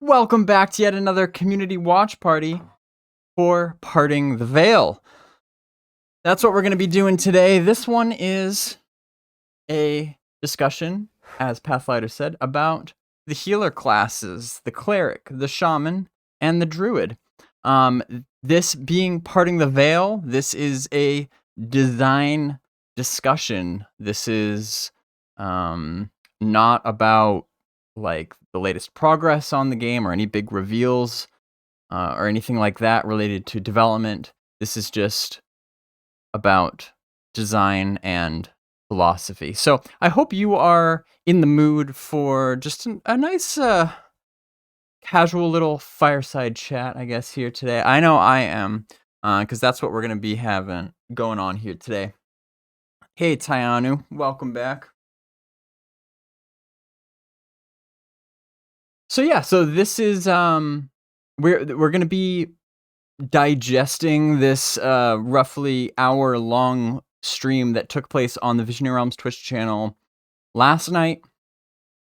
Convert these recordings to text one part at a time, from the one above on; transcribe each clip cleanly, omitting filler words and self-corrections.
Welcome back to yet another community watch party for Parting the Veil. That's what we're going to be doing today. This one is a discussion, as Pathlighter said, about the healer classes, the Cleric, the Shaman, and the Druid. This being Parting the Veil, this is a design discussion. This is not about like the latest progress on the game or any big reveals or anything like that related to development. This is just about design and philosophy. So I hope you are in the mood for just a nice casual little fireside chat, I guess, here today. I know I am, because that's what we're going to be having going on here today. Hey, Tayanu, welcome back. So yeah, so this is we're going to be digesting this roughly hour-long stream that took place on the Visionary Realms Twitch channel last night.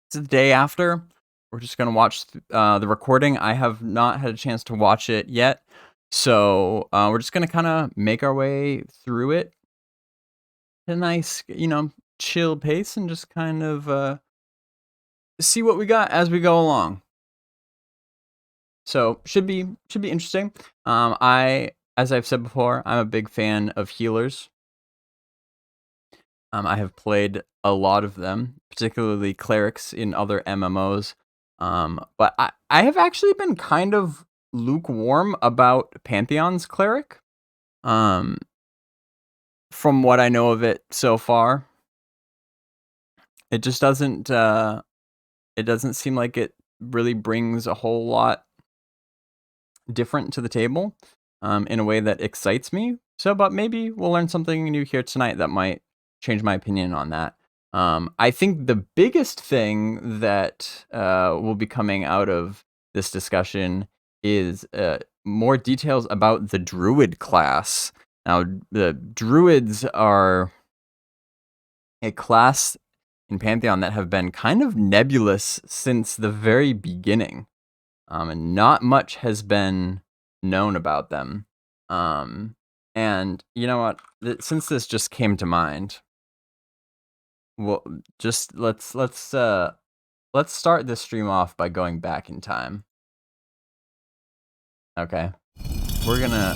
It's the day after. We're just going to watch the recording. I have not had a chance to watch it yet, so we're just going to kind of make our way through it at a nice, chill pace and just kind of see what we got as we go along. So should be interesting. As I've said before, I'm a big fan of healers. I have played a lot of them, particularly clerics in other MMOs. But I have actually been kind of lukewarm about Pantheon's cleric. From what I know of it so far, it just doesn't. It doesn't seem like it really brings a whole lot different to the table, in a way that excites me. So, but maybe we'll learn something new here tonight that might change my opinion on that. I think the biggest thing that will be coming out of this discussion is more details about the Druid class. Now, the Druids are a class in Pantheon that have been kind of nebulous since the very beginning, and not much has been known about them. And you know what? Since this just came to mind, well, just let's start this stream off by going back in time. Okay, we're gonna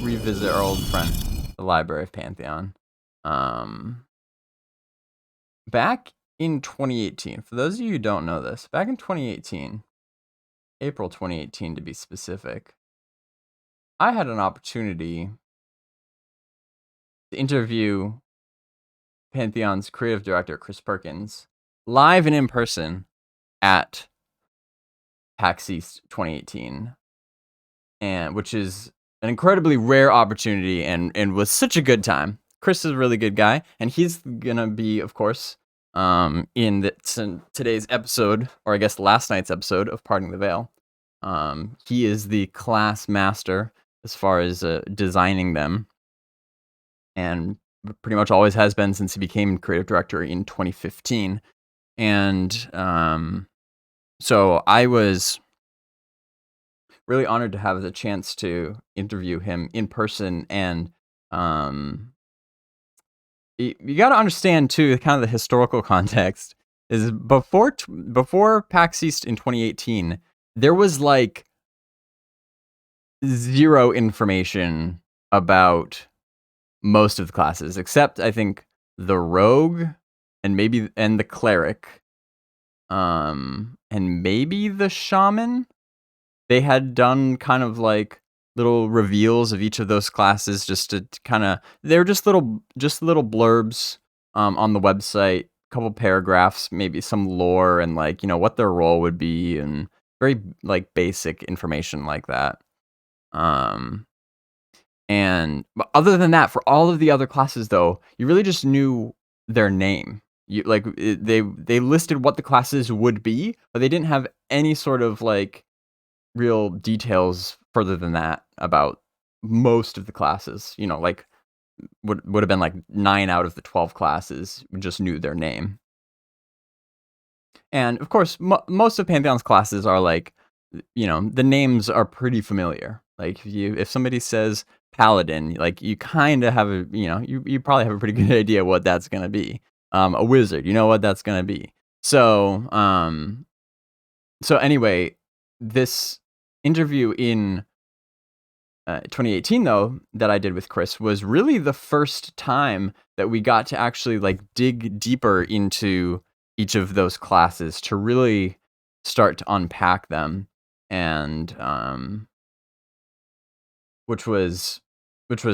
revisit our old friend, the Library of Pantheon. Back in 2018, for those of you who don't know this, back in 2018, April 2018 to be specific, I had an opportunity to interview Pantheon's creative director, Chris Perkins, live and in person at PAX East 2018, and which is an incredibly rare opportunity and was such a good time. Chris is a really good guy, and he's gonna be, of course, in today's episode, or I guess last night's episode of Parting the Veil. He is the class master as far as designing them, and pretty much always has been since he became creative director in 2015. And so I was really honored to have the chance to interview him in person. And you got to understand too, kind of the historical context is before PAX East in 2018, there was like zero information about most of the classes, except I think the rogue and the cleric, and maybe the shaman. They had done kind of like little reveals of each of those classes, just to kind of, they're just little blurbs on the website, a couple paragraphs, maybe some lore and like, what their role would be, and very like basic information like that. And but other than that, for all of the other classes though, you really just knew their name. You like they listed what the classes would be, but they didn't have any sort of like real details further than that about most of the classes. Like would have been like 9 out of the 12 classes, we just knew their name. And of course, most of Pantheon's classes are like, you know, the names are pretty familiar. Like if somebody says paladin, like you kind of have a, you know, you probably have a pretty good idea what that's gonna be. A wizard, you know what that's gonna be. So so anyway, this interview in 2018 though that I did with Chris was really the first time that we got to actually like dig deeper into each of those classes to really start to unpack them, and which was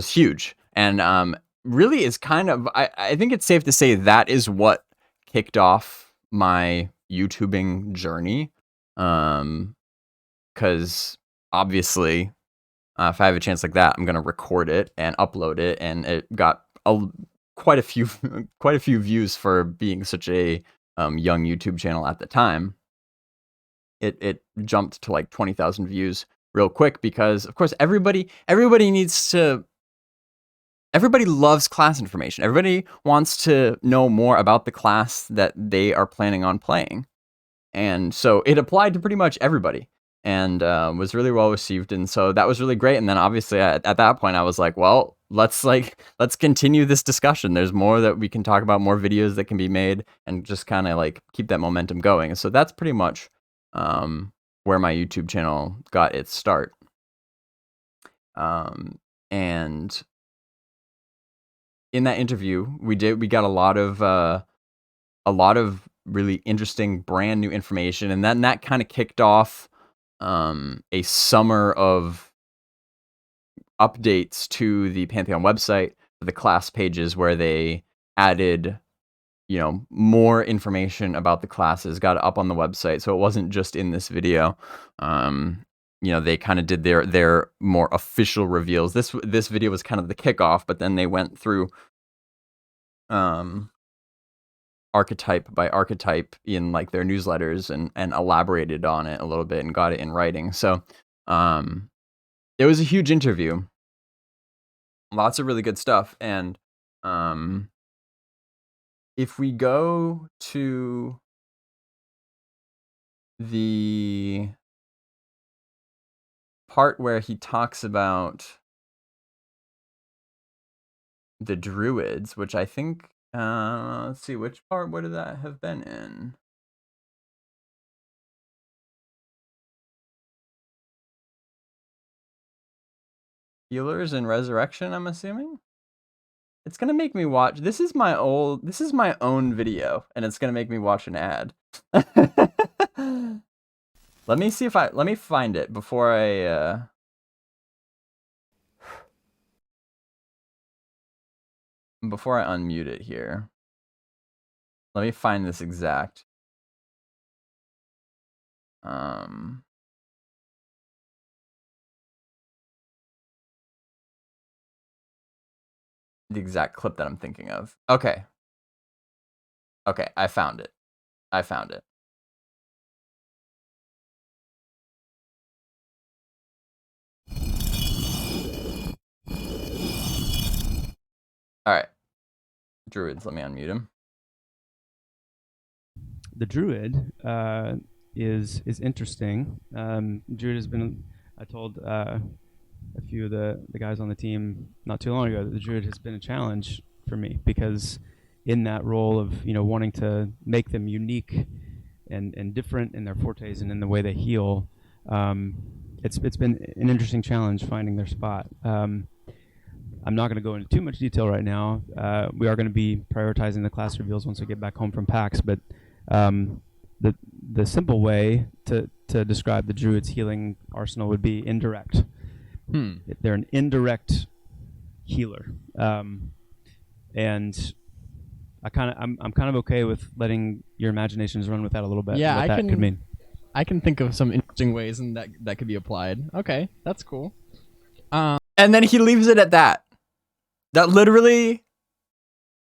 huge, and really is kind of, I think it's safe to say that is what kicked off my YouTubing journey, because obviously if I have a chance like that, I'm gonna record it and upload it, and it got quite a few views for being such a young YouTube channel at the time. It jumped to like 20,000 views real quick because, of course, everybody loves class information. Everybody wants to know more about the class that they are planning on playing, and so it applied to pretty much everybody, and was really well received, and so that was really great. And then obviously at that point I was like, well, let's continue this discussion. There's more that we can talk about, more videos that can be made, and just kind of like keep that momentum going. And so that's pretty much where my YouTube channel got its start. And in that interview we got a lot of really interesting brand new information, and then that kind of kicked off a summer of updates to the Pantheon website, the class pages, where they added, you know, more information about the classes, got it up on the website, so it wasn't just in this video. You know, they kind of did their more official reveals. This video was kind of the kickoff, but then they went through archetype by archetype in like their newsletters and elaborated on it a little bit and got it in writing. So it was a huge interview, lots of really good stuff. And if we go to the part where he talks about the Druids, which I think let's see, which part would that have been in? Healers and Resurrection, I'm assuming. It's gonna make me watch. This is my own video, and it's gonna make me watch an ad. Let me find it before I unmute it here. Let me find this exact the exact clip that I'm thinking of. Okay, I found it. All right, Druids. Let me unmute him. The Druid is interesting. Druid has been. I told a few of the guys on the team not too long ago that the Druid has been a challenge for me, because in that role of, you know, wanting to make them unique and different in their fortes and in the way they heal, it's been an interesting challenge finding their spot. I'm not going to go into too much detail right now. We are going to be prioritizing the class reveals once we get back home from PAX, but the simple way to describe the Druid's healing arsenal would be indirect. They're an indirect healer, and I'm kind of okay with letting your imaginations run with that a little bit. Yeah, what that could mean. I can think of some interesting ways and that could be applied. Okay, that's cool. And then he leaves it at that. That literally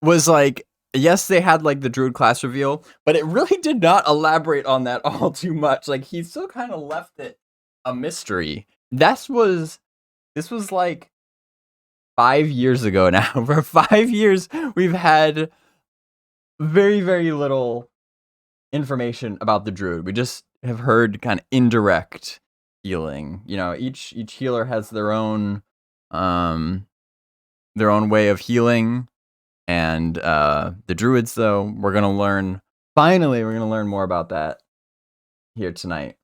was like, yes, they had like the Druid class reveal, but it really did not elaborate on that all too much. Like, he still kind of left it a mystery. This was like 5 years ago now. For 5 years, we've had very, very little information about the Druid. We just have heard kind of indirect healing. You know, each healer has their own way of healing, and the Druids, though, we're gonna learn. Finally, we're gonna learn more about that here tonight.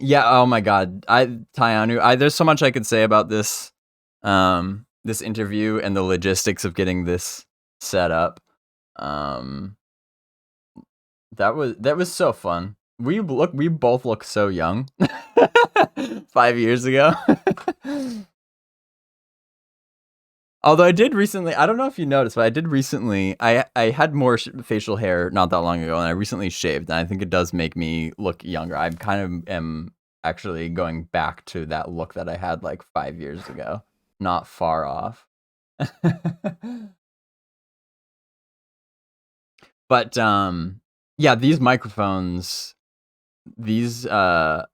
Yeah. Oh my God, Tayanu. There's so much I could say about this this interview and the logistics of getting this set up. That was so fun. We both look so young. 5 years ago. Although I did recently, I don't know if you noticed, but I did recently, I had more facial hair not that long ago, and I recently shaved, and I think it does make me look younger. I kind of am actually going back to that look that I had like 5 years ago. Not far off. But yeah, these microphones, these were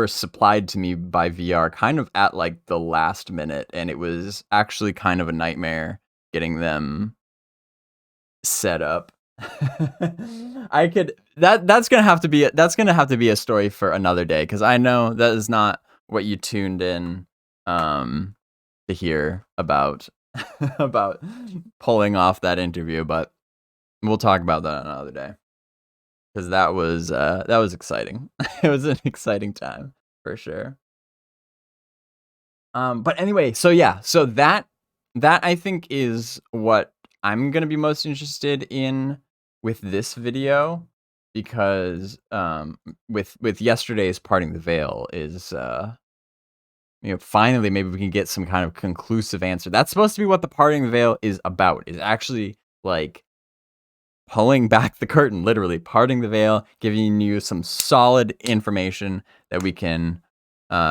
supplied to me by VR kind of at like the last minute, and it was actually kind of a nightmare getting them set up. That's gonna have to be a story for another day, because I know that is not what you tuned in to hear about about pulling off that interview, but we'll talk about that another day, because that was exciting. It was an exciting time for sure. But anyway, so yeah, so that I think is what I'm gonna be most interested in with this video, because with yesterday's Parting the Veil is finally maybe we can get some kind of conclusive answer. That's supposed to be what the Parting the Veil is about. Is actually like pulling back the curtain, literally parting the veil, giving you some solid information that we can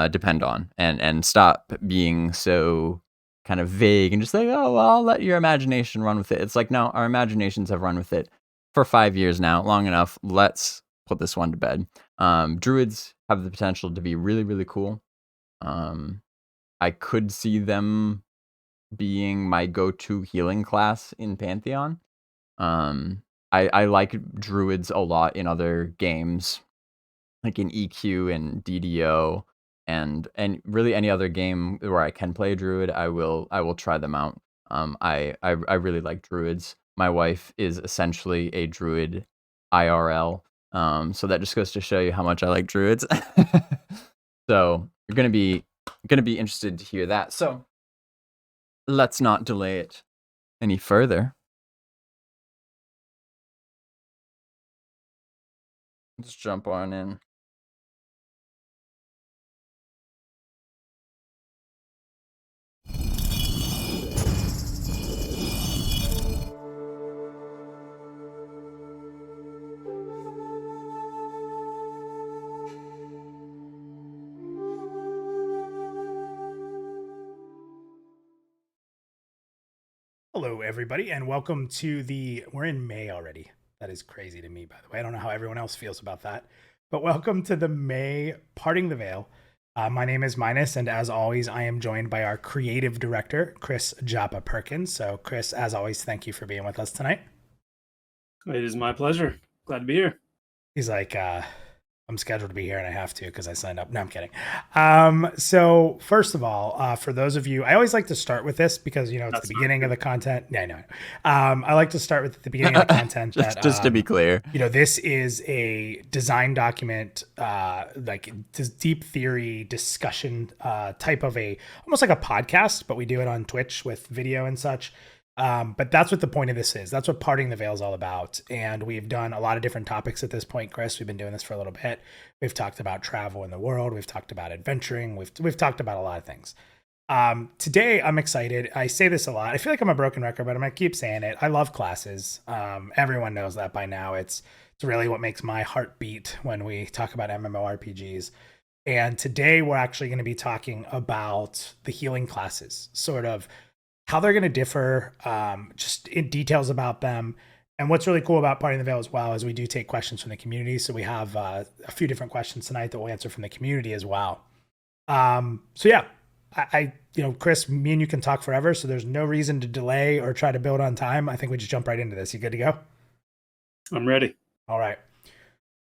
depend on, and stop being so kind of vague and just like, oh, well, I'll let your imagination run with it. It's like, no, our imaginations have run with it for 5 years now, long enough. Let's put this one to bed. Druids have the potential to be really, really cool. I could see them being my go-to healing class in Pantheon. I like Druids a lot in other games, like in EQ and DDO, and really any other game where I can play a Druid, I will try them out. I really like Druids. My wife is essentially a Druid IRL, so that just goes to show you how much I like Druids. So you're gonna be interested to hear that. So let's not delay it any further. Let's jump on in. Hello, everybody, and welcome to we're in May already. That is crazy to me, by the way. I don't know how everyone else feels about that. But welcome to the May Parting the Veil. My name is Minus, and as always, I am joined by our creative director, Chris Joppa Perkins. So, Chris, as always, thank you for being with us tonight. It is my pleasure. Glad to be here. He's like, I'm scheduled to be here and I have to because I signed up. No, I'm kidding. So first of all, for those of you, I always like to start with this because, it's That's the beginning of the content. Yeah, I know. I like to start with the beginning of the content. just to be clear, this is a design document, like this deep theory discussion type of almost like a podcast, but we do it on Twitch with video and such. But that's what the point of this is. That's what Parting the Veil is all about. And we've done a lot of different topics at this point, Chris. We've been doing this for a little bit. We've talked about travel in the world. We've talked about adventuring. We've talked about a lot of things. Today, I'm excited. I say this a lot. I feel like I'm a broken record, but I'm going to keep saying it. I love classes. Everyone knows that by now. It's really what makes my heart beat when we talk about MMORPGs. And today, we're actually going to be talking about the healing classes, sort of how they're going to differ, just in details about them. And what's really cool about Parting the Veil as well is we do take questions from the community. So we have a few different questions tonight that we'll answer from the community as well. So yeah, I Chris, me and you can talk forever. So there's no reason to delay or try to build on time. I think we just jump right into this. You good to go? I'm ready. All right.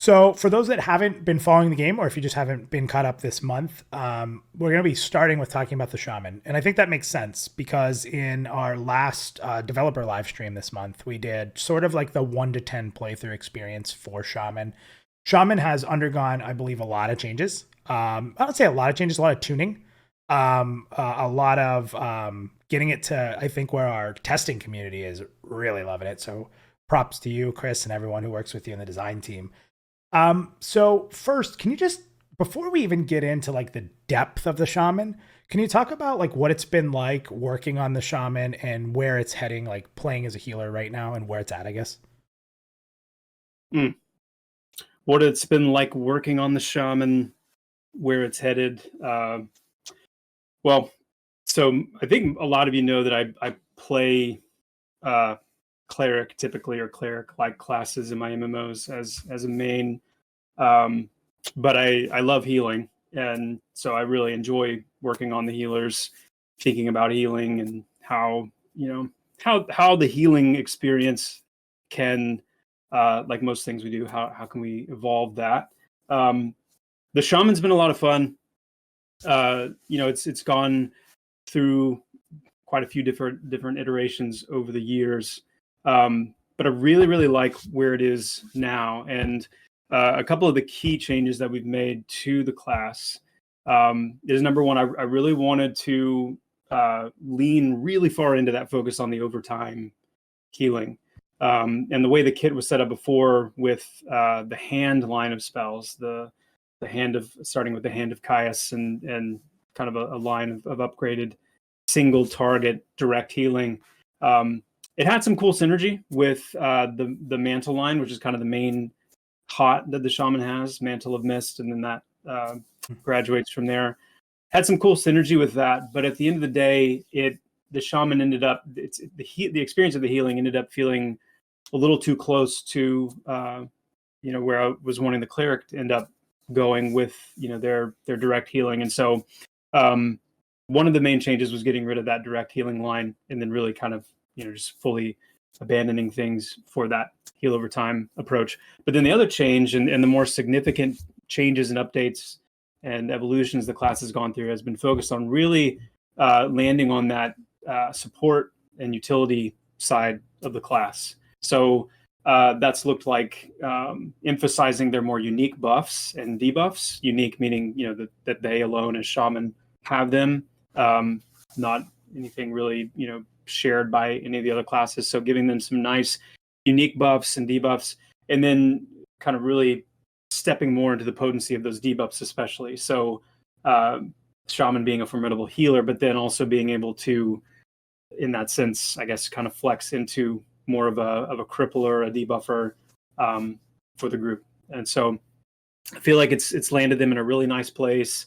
So for those that haven't been following the game, or if you just haven't been caught up this month, we're going to be starting with talking about the Shaman. And I think that makes sense because in our last developer live stream this month, we did sort of like the 1 to 10 playthrough experience for Shaman. Shaman has undergone, I believe, a lot of changes. I don't say a lot of changes, a lot of tuning, a lot of getting it to, I think, where our testing community is really loving it. So props to you, Chris, and everyone who works with you in the design team. So first, can you just, before we even get into like the depth of the Shaman, can you talk about like what it's been like working on the Shaman and where it's heading, like playing as a healer right now and where it's at, I guess? What it's been like working on the Shaman, where it's headed. Well, so I think a lot of you know that I play Cleric typically, or Cleric-like classes in my MMOs as a main. But I love healing, and so I really enjoy working on the healers, thinking about healing and how the healing experience can, like most things we do, how can we evolve that? The Shaman's been a lot of fun. It's gone through quite a few different iterations over the years. But I really like where it is now. And a couple of the key changes that we've made to the class is, number one, I really wanted to lean really far into that focus on the overtime healing. And the way the kit was set up before with the hand line of spells, starting with the Hand of Caius and kind of a line of upgraded single target direct healing. It had some cool synergy with the Mantle line, which is kind of the main hot that the Shaman has, Mantle of Mist, and then that graduates from there. Had some cool synergy with that, but at the end of the day, the Shaman ended up, the experience of the healing ended up feeling a little too close to where I was wanting the Cleric to end up going with their direct healing. And so one of the main changes was getting rid of that direct healing line and then really kind of just fully abandoning things for that heal over time approach. But then the other change and the more significant changes and updates and evolutions the class has gone through has been focused on really landing on that support and utility side of the class. So that's looked like emphasizing their more unique buffs and debuffs. Unique meaning that they alone as Shaman have them, not anything really shared by any of the other classes. So giving them some nice unique buffs and debuffs, and then kind of really stepping more into the potency of those debuffs, especially. So Shaman being a formidable healer, but then also being able to, in that sense, I guess, kind of flex into more of a crippler, a debuffer for the group. And so I feel like it's landed them in a really nice place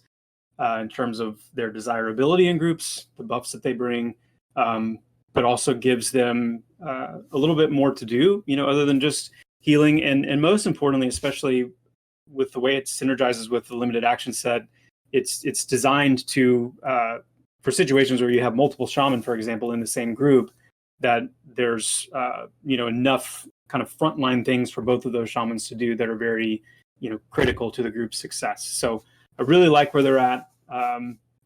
in terms of their desirability in groups, the buffs that they bring, but also gives them a little bit more to do, other than just healing. And most importantly, especially with the way it synergizes with the limited action set, it's designed to for situations where you have multiple Shaman, for example, in the same group, that there's enough kind of frontline things for both of those Shamans to do that are very critical to the group's success. So I really like where they're at.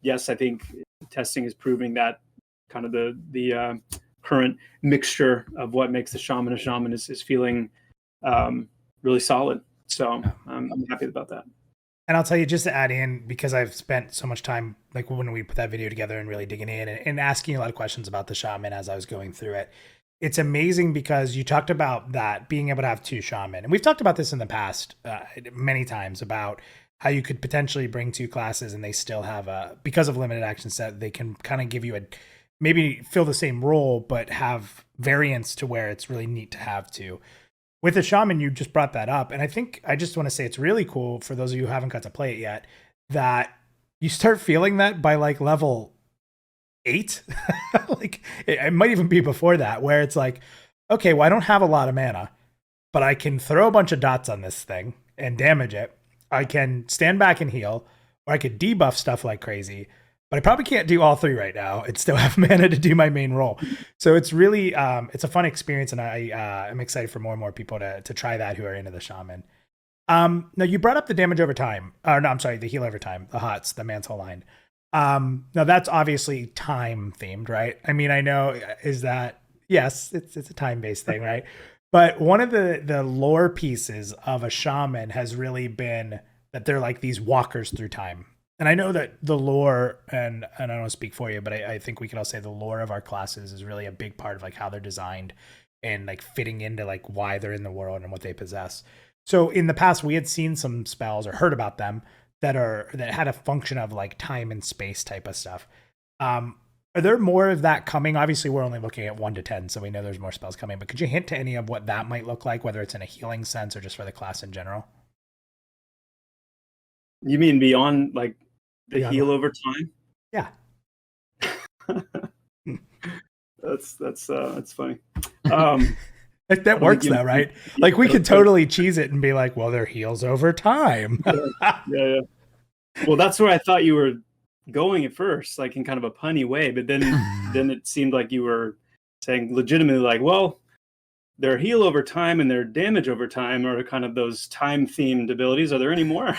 Yes, I think testing is proving that kind of the current mixture of what makes the Shaman a Shaman is feeling really solid. So I'm happy about that. And I'll tell you, just to add in, because I've spent so much time, like when we put that video together and really digging in and asking a lot of questions about the Shaman as I was going through it, it's amazing because you talked about that being able to have two Shaman. And we've talked about this in the past many times about how you could potentially bring two classes and they still have because of limited action set, they can kind of give you maybe fill the same role, but have variants to where it's really neat to have two. With the Shaman, you just brought that up. And I think I just want to say it's really cool for those of you who haven't got to play it yet, that you start feeling that by like level 8. Like it might even be before that, where it's like, okay, well, I don't have a lot of mana, but I can throw a bunch of dots on this thing and damage it. I can stand back and heal, or I could debuff stuff like crazy. but I probably can't do all 3 right now and still have mana to do my main role. So it's really it's a fun experience, and I am excited for more and more people to try that who are into the Shaman. Now you brought up the damage over time. Or no, I'm sorry, the heal over time, the HOTS, the Mantle line. Now that's obviously time themed, right? I mean, I know is that yes, it's a time based thing, right? But one of the lore pieces of a Shaman has really been that they're like these walkers through time. And I know that the lore, and I don't want to speak for you, but I think we can all say the lore of our classes is really a big part of like how they're designed and like fitting into like why they're in the world and what they possess. So in the past, we had seen some spells or heard about them that had a function of like time and space type of stuff. Are there more of that coming? Obviously, we're only looking at 1 to 10, so we know there's more spells coming. But could you hint to any of what that might look like, whether it's in a healing sense or just for the class in general? You mean beyond like the Yeah. heal over time? Yeah. That's funny. That works though, right? Like we could totally cheese it and be like, well, their heals over time. Yeah. Well, that's where I thought you were going at first, like in kind of a punny way, but then it seemed like you were saying legitimately like, well, their heal over time and their damage over time are kind of those time themed abilities. Are there any more?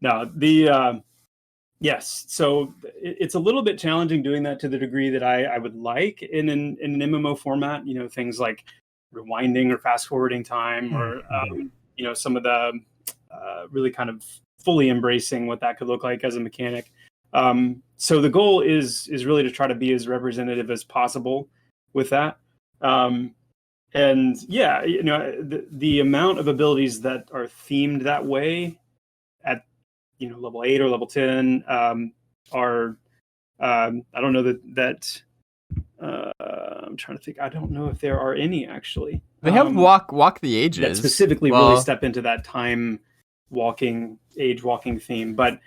No, yes. So it's a little bit challenging doing that to the degree that I would like in an MMO format. You know, things like rewinding or fast forwarding time, or some of the really kind of fully embracing what that could look like as a mechanic. So the goal is really to try to be as representative as possible with that. And yeah, the amount of abilities that are themed that way at level 8 or level 10 are I don't know that I'm trying to think. I don't know if there are any actually. They have walk the ages that specifically really step into that time age walking theme. But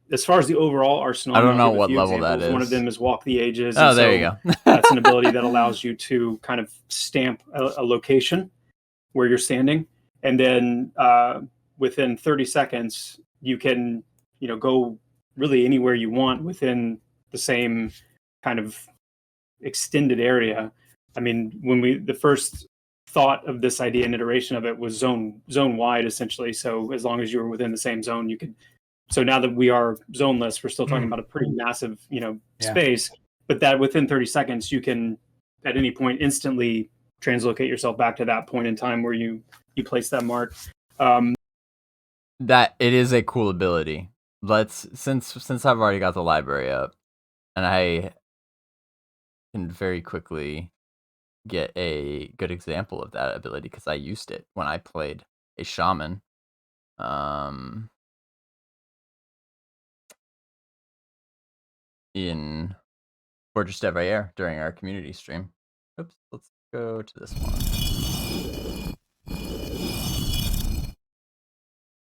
as far as the overall arsenal, I don't know what level that is. One of them is walk the ages. Oh, there you go. That's an ability that allows you to kind of stamp a location where you're standing, and then within 30 seconds you can go really anywhere you want within the same kind of extended area. I mean, when the first thought of this idea and iteration of it was zone wide essentially. So as long as you were within the same zone, you could. So now that we are zoneless, we're still talking about a pretty massive, space. But that within 30 seconds, you can at any point instantly translocate yourself back to that point in time where you place that mark. That it is a cool ability. Since I've already got the library up, and I can very quickly get a good example of that ability because I used it when I played a Shaman. In Fortress d'Evreux during our community stream. Oops, let's go to this one.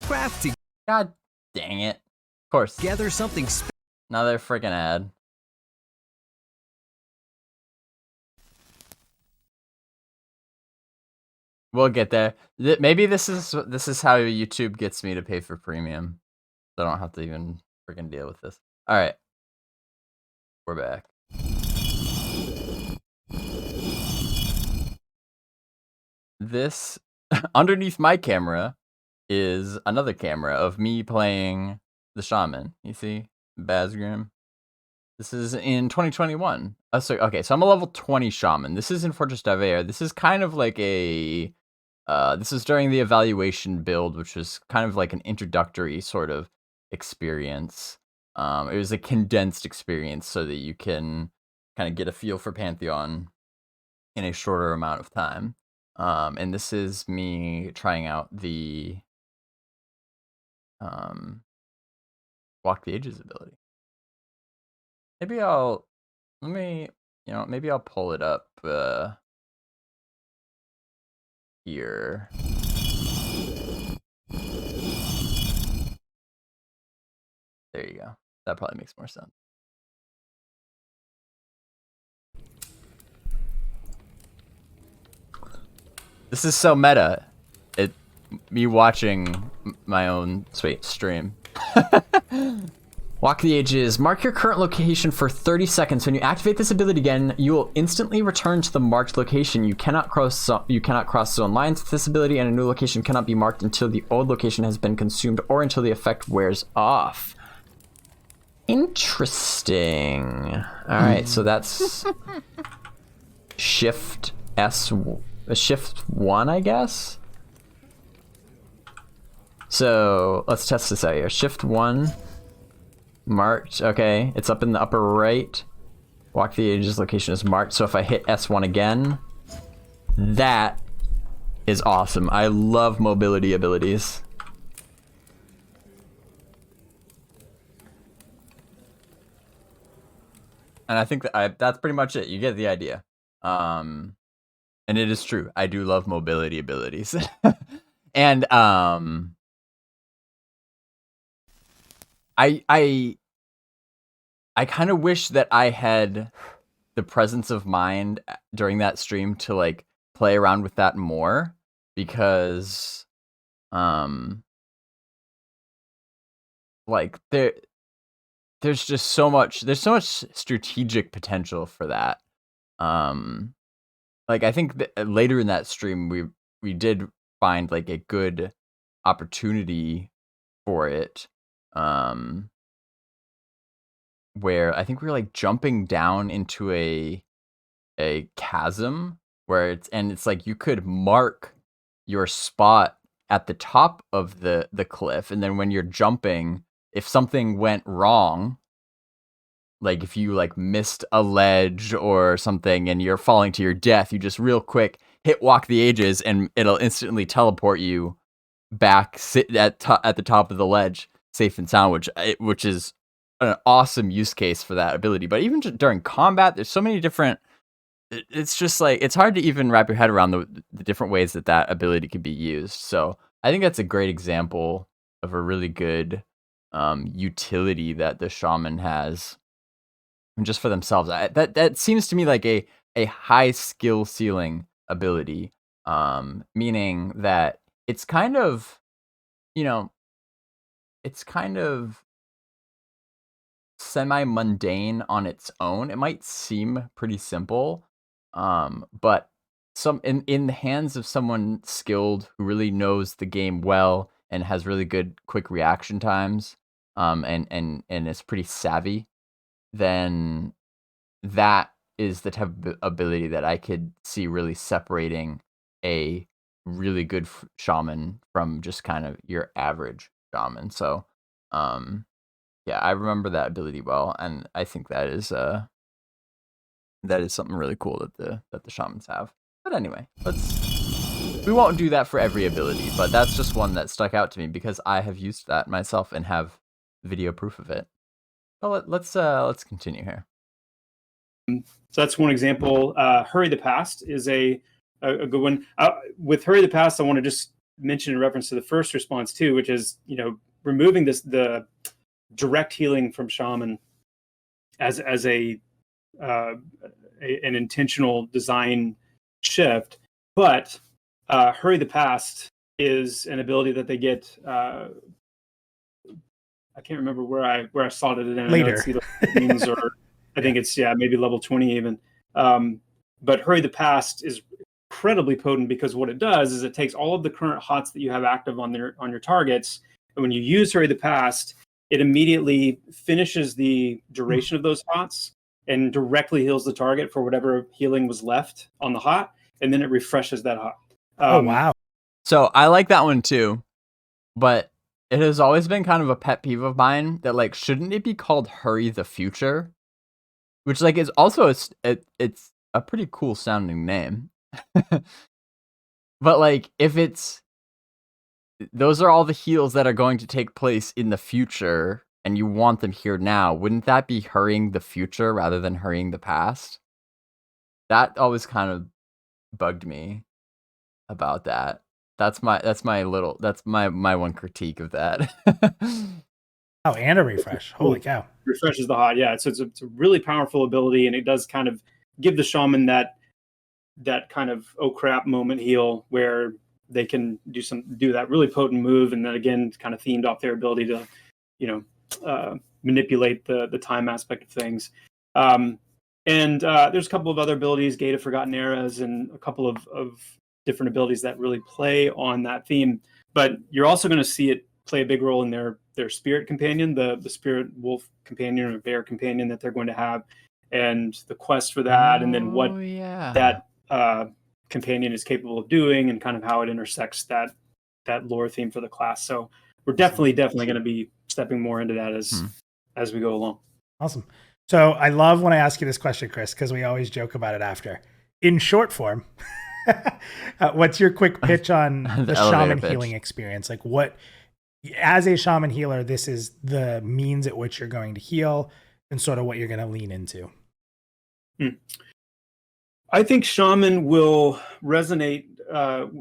Crafting. God dang it. Of course. Gather something Another freaking ad. We'll get there. Maybe this is how YouTube gets me to pay for premium. So I don't have to even freaking deal with this. All right. We're back. This underneath my camera is another camera of me playing the Shaman. You see, Bazgrim. This is in 2021. So I'm a level 20 Shaman. This is in Fortress d'Evreux. This is kind of like a. This is during the evaluation build, which was kind of like an introductory sort of experience. It was a condensed experience so that you can kind of get a feel for Pantheon in a shorter amount of time. And this is me trying out the Walk the Ages ability. Maybe I'll pull it up here. There you go. That probably makes more sense. This is so meta. Me watching my own stream. Walk the Ages. Mark your current location for 30 seconds. When you activate this ability again, you will instantly return to the marked location. You cannot cross zone lines with this ability, and a new location cannot be marked until the old location has been consumed or until the effect wears off. Interesting. All right, so that's Shift 1, I guess. So let's test this out here. Shift 1. Marked. Okay, it's up in the upper right. Walk the Ages location is marked. So if I hit S1 again, that is awesome. I love mobility abilities. And I think that that's pretty much it. You get the idea. And it is true. I do love mobility abilities. And I kind of wish that I had the presence of mind during that stream to like play around with that more, because like there's just so much strategic potential for that. Like I think that later in that stream we did find like a good opportunity for it. Where I think we were like jumping down into a chasm where it's like you could mark your spot at the top of the cliff, and then when you're jumping, if something went wrong, like if you like missed a ledge or something and you're falling to your death, you just real quick hit Walk the Ages and it'll instantly teleport you back, sit at the top of the ledge, safe and sound, which is an awesome use case for that ability. But even during combat, there's so many different, it's just like it's hard to even wrap your head around the different ways that ability could be used. So I think that's a great example of a really good utility that the Shaman has just for themselves. That seems to me like a high skill ceiling ability, meaning that it's kind of, it's kind of semi-mundane on its own. It might seem pretty simple, but in the hands of someone skilled who really knows the game well and has really good quick reaction times, and is pretty savvy, then that is the type of ability that I could see really separating a really good shaman from just kind of your average shaman. So yeah, I remember that ability well, and I think that is something really cool that the shamans have. But anyway, we won't do that for every ability, but that's just one that stuck out to me because I have used that myself and have video proof of it. Well, let's continue here. So that's one example. Hurry the Past is a good one. With Hurry the Past, I want to just mention in reference to the first response too, which is removing the direct healing from Shaman as an intentional design shift. But Hurry the Past is an ability that they get. I can't remember where I saw it in. Later. Or I think it's maybe level 20 even. But Hurry the Past is incredibly potent because what it does is it takes all of the current HOTS that you have active on your targets, and when you use Hurry the Past, it immediately finishes the duration of those HOTS and directly heals the target for whatever healing was left on the HOT, and then it refreshes that HOT. Oh wow! So I like that one too, but it has always been kind of a pet peeve of mine that like shouldn't it be called Hurry the Future, which like is also it's a pretty cool sounding name, but like if those are all the heals that are going to take place in the future and you want them here now, wouldn't that be hurrying the future rather than hurrying the past? That always kind of bugged me about that. That's my one critique of that. Oh, and a refresh. Holy cow. Refreshes the HOT. Yeah, it's a really powerful ability, and it does kind of give the shaman that kind of oh crap moment heal where they can do that really potent move, and then again kind of themed off their ability to manipulate the time aspect of things. And there's a couple of other abilities, Gate of Forgotten Eras, and a couple of different abilities that really play on that theme. But you're also going to see it play a big role in their spirit companion, the spirit wolf companion or bear companion that they're going to have, and the quest for that, and then what that companion is capable of doing, and kind of how it intersects that lore theme for the class. So we're definitely going to be stepping more into that as we go along. Awesome. So I love when I ask you this question, Chris, because we always joke about it after. In short form, what's your quick pitch on the shaman healing experience? Like, what, as a shaman healer, this is the means at which you're going to heal and sort of what you're going to lean into. I think shaman will resonate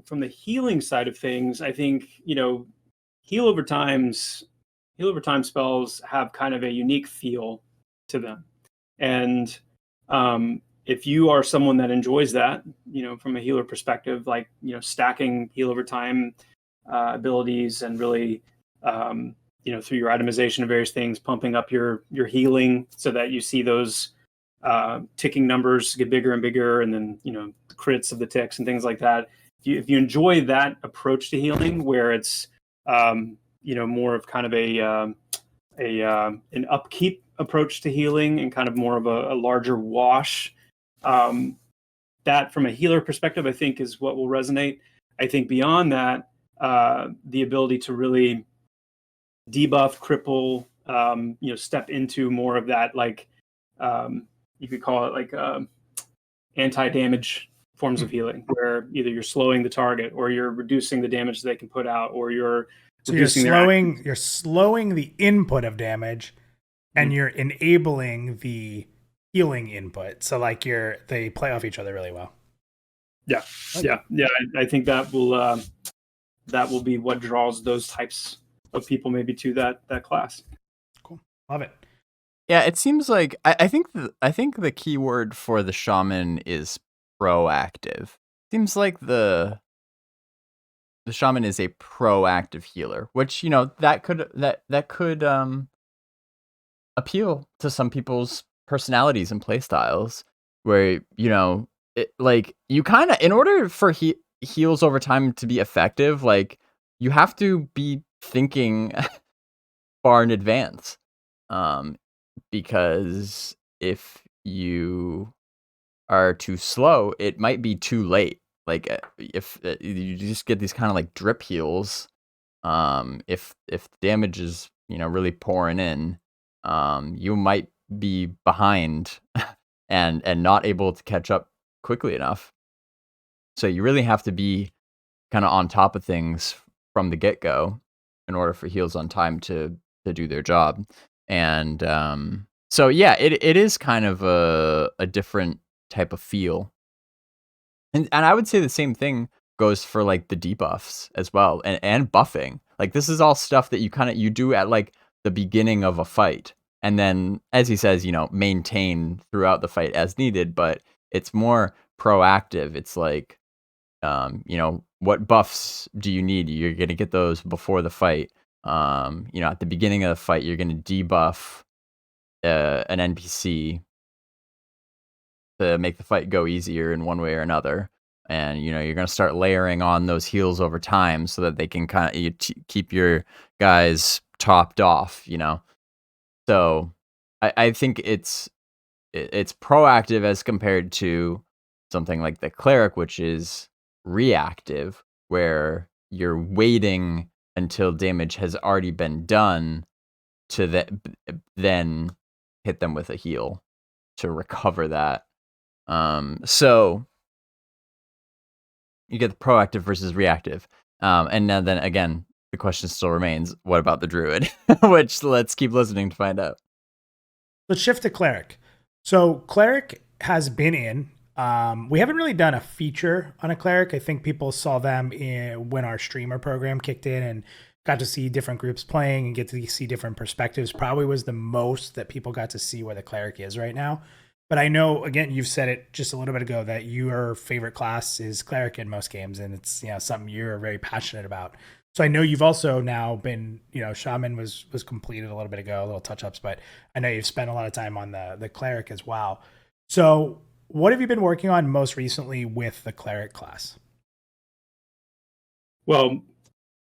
from the healing side of things. I think, heal over time spells have kind of a unique feel to them. And if you are someone that enjoys that, from a healer perspective, like, stacking heal over time abilities and really, through your itemization of various things, pumping up your healing so that you see those ticking numbers get bigger and bigger, and then, the crits of the ticks and things like that. If you enjoy that approach to healing, where it's, more of kind of an upkeep approach to healing and kind of more of a larger wash, that from a healer perspective, I think is what will resonate. I think beyond that, the ability to really debuff, cripple, step into more of that, like, you could call it like anti-damage forms of healing, where either you're slowing the target or you're reducing the damage they can put out, or you're slowing the input of damage, and you're enabling the healing input. So like they play off each other really well. Yeah. I think that will be what draws those types of people maybe to that class. Cool, love it. Yeah, it seems like I think the key word for the shaman is proactive. Seems like the shaman is a proactive healer, which that could appeal to some people's personalities and play styles, where you kind of, in order for heals over time to be effective, like, you have to be thinking far in advance, because if you are too slow, it might be too late. Like, if you just get these kind of like drip heals, if damage is really pouring in, you might be behind and not able to catch up quickly enough. So you really have to be kind of on top of things from the get-go in order for heals on time to do their job. And so yeah, it is kind of a different type of feel. And I would say the same thing goes for like the debuffs as well, and buffing. Like, this is all stuff that you do at like the beginning of a fight, and then, as he says, maintain throughout the fight as needed. But it's more proactive. It's like, what buffs do you need? You're gonna get those before the fight. At the beginning of the fight, you're gonna debuff an NPC to make the fight go easier in one way or another. And you're going to start layering on those heals over time so that they can kind of keep your guys topped off. So I think it's proactive as compared to something like the Cleric, which is reactive, where you're waiting until damage has already been done to then hit them with a heal to recover that. So you get the proactive versus reactive. And now then again, the question still remains, what about the Druid? Which, let's keep listening to find out. Let's shift to Cleric. So Cleric has been in. We haven't really done a feature on a Cleric. I think people saw them when our streamer program kicked in and got to see different groups playing and get to see different perspectives. Probably was the most that people got to see where the Cleric is right now. But I know, again, you've said it just a little bit ago that your favorite class is Cleric in most games, and it's something you're very passionate about. So I know you've also now been, Shaman was completed a little bit ago, little touch ups, but I know you've spent a lot of time on the Cleric as well. So what have you been working on most recently with the Cleric class? Well,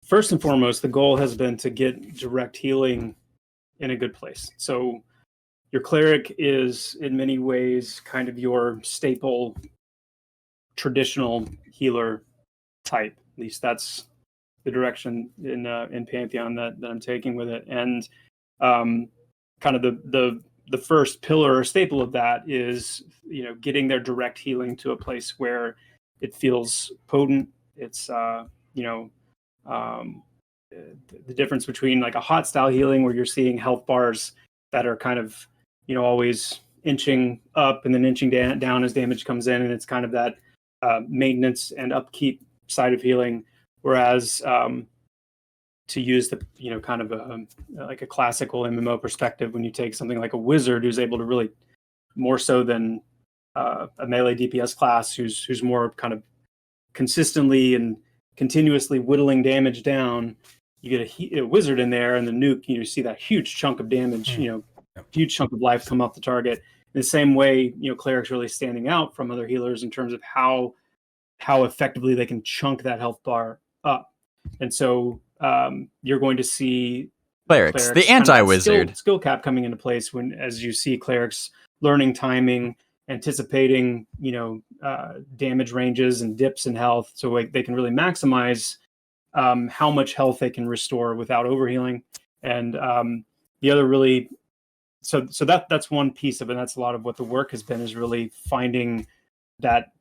first and foremost, the goal has been to get direct healing in a good place. So your Cleric is in many ways kind of your staple traditional healer type. At least that's the direction in Pantheon that I'm taking with it. And kind of the first pillar or staple of that is getting their direct healing to a place where it feels potent. It's the difference between like a hot style healing where you're seeing health bars that are kind of always inching up and then inching down as damage comes in, and it's kind of that maintenance and upkeep side of healing. Whereas to use the kind of like a classical MMO perspective, when you take something like a wizard who's able to really more so than a melee DPS class who's more kind of consistently and continuously whittling damage down, you get a wizard in there and the nuke, you see that huge chunk of damage, huge chunk of life come off the target. In the same way, Cleric's really standing out from other healers in terms of how effectively they can chunk that health bar up. And so you're going to see Clerics the anti-wizard skill cap coming into place as you see Clerics learning timing, anticipating damage ranges and dips in health, so they can really maximize how much health they can restore without overhealing. And the other really so that's one piece of it. That's a lot of what the work has been, is really finding that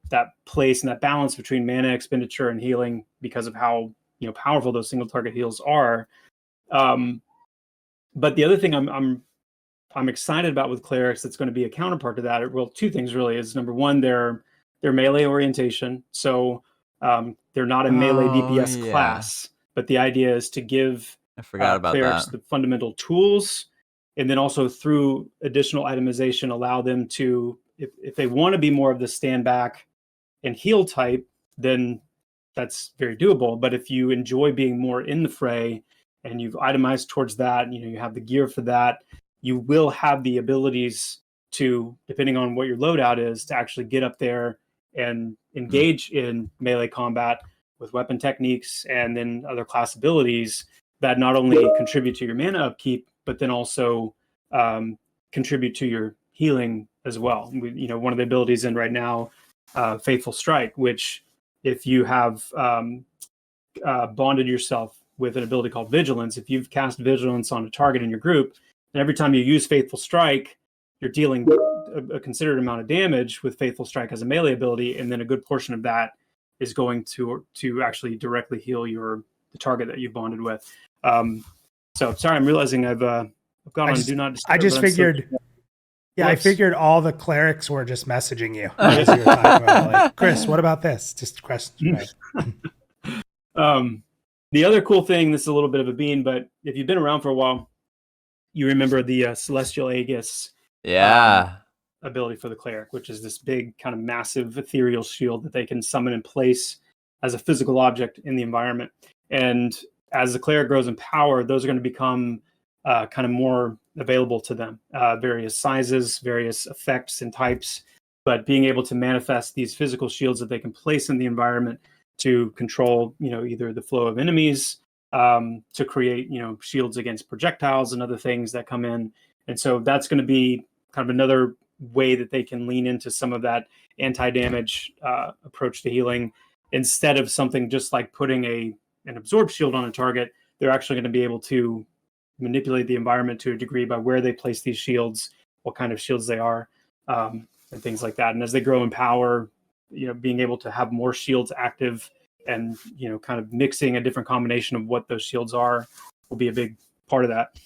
place and that balance between mana expenditure and healing, because of how powerful those single target heals are. But the other thing I'm excited about with Clerics that's going to be a counterpart to that, well, two things really, is number one, their melee orientation. So they're not a melee DPS class, but the idea is to give I forgot about Clerics that. the fundamental tools, and then also through additional itemization allow them to, if they want to be more of the stand back and heal type, then that's very doable. But if you enjoy being more in the fray and you've itemized towards that, you have the gear for that, you will have the abilities to, depending on what your loadout is, to actually get up there and engage in melee combat with weapon techniques and then other class abilities that not only contribute to your mana upkeep, but then also contribute to your healing as well. One of the abilities in right now, Faithful Strike, which if you have bonded yourself with an ability called Vigilance, if you've cast Vigilance on a target in your group, and every time you use Faithful Strike, you're dealing a considerate amount of damage with Faithful Strike as a melee ability, and then a good portion of that is going to actually directly heal the target that you've bonded with. So sorry, I'm realizing I've gone on Do Not Disturb. I just figured. I figured all the Clerics were just messaging you as you were talking about, like, Chris, what about this? Just questions. Right. The other cool thing, this is a little bit of a bean, but if you've been around for a while, you remember the Celestial Aegis ability for the Cleric, which is this big kind of massive ethereal shield that they can summon in place as a physical object in the environment. And as the Cleric grows in power, those are going to become kind of more available to them, various sizes, various effects and types, but being able to manifest these physical shields that they can place in the environment to control, either the flow of enemies, to create, shields against projectiles and other things that come in. And so that's going to be kind of another way that they can lean into some of that anti-damage approach to healing. Instead of something just like putting an absorb shield on a target, they're actually going to be able to manipulate the environment to a degree by where they place these shields, what kind of shields they are, and things like that. And as they grow in power, being able to have more shields active and, kind of mixing a different combination of what those shields are will be a big part of that.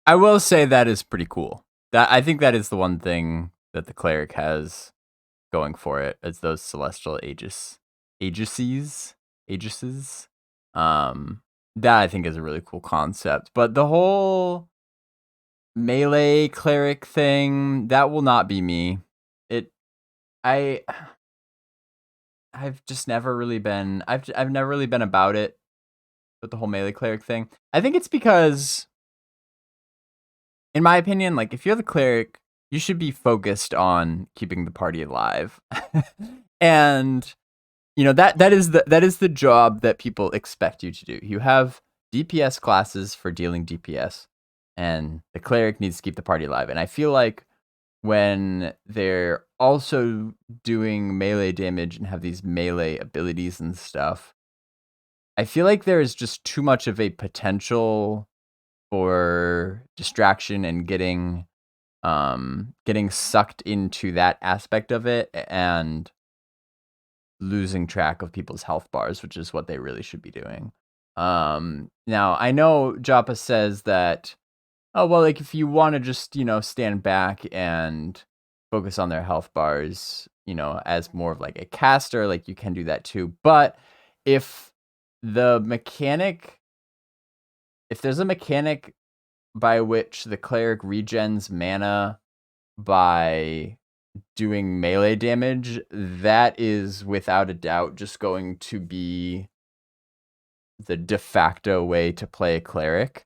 I will say that is pretty cool. I think that is the one thing that the Cleric has going for it, is those celestial aegises. That I think is a really cool concept. But the whole melee Cleric thing, that will not be me. I've just never really been I've never really been about it with the whole melee cleric thing. I think it's because, in my opinion, like if you're the cleric, you should be focused on keeping the party alive. And that is the job that people expect you to do. You have DPS classes for dealing DPS, and the cleric needs to keep the party alive. And I feel like when they're also doing melee damage and have these melee abilities and stuff, I feel like there is just too much of a potential for distraction and getting sucked into that aspect of it and losing track of people's health bars, which is what they really should be doing. Now I know Joppa says that, oh well, like if you want to just stand back and focus on their health bars, as more of like a caster, like you can do that too. But if there's a mechanic by which the cleric regens mana by doing melee damage, that is without a doubt just going to be the de facto way to play a cleric.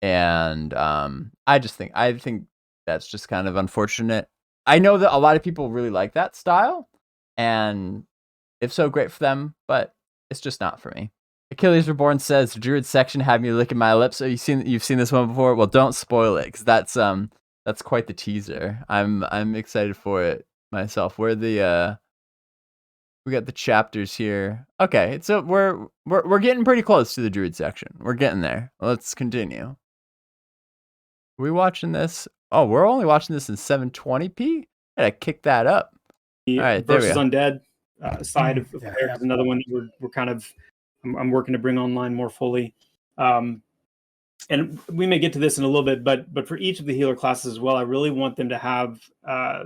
And I think that's just kind of unfortunate. I know that a lot of people really like that style, and if so, great for them, but it's just not for me. Achilles Reborn says, Druid section had me licking my lips. So you've seen this one before? Well, don't spoil it, because that's quite the teaser. I'm excited for it myself. We got the chapters here. Okay, so we're getting pretty close to the Druid section. We're getting there. Let's continue. Are we watching this? Oh, we're only watching this in 720p? Gotta kick that up. The All right, there we versus go. undead side of Cleric is another one that we're kind of I'm working to bring online more fully. And we may get to this in a little bit, but for each of the healer classes as well, I really want them to have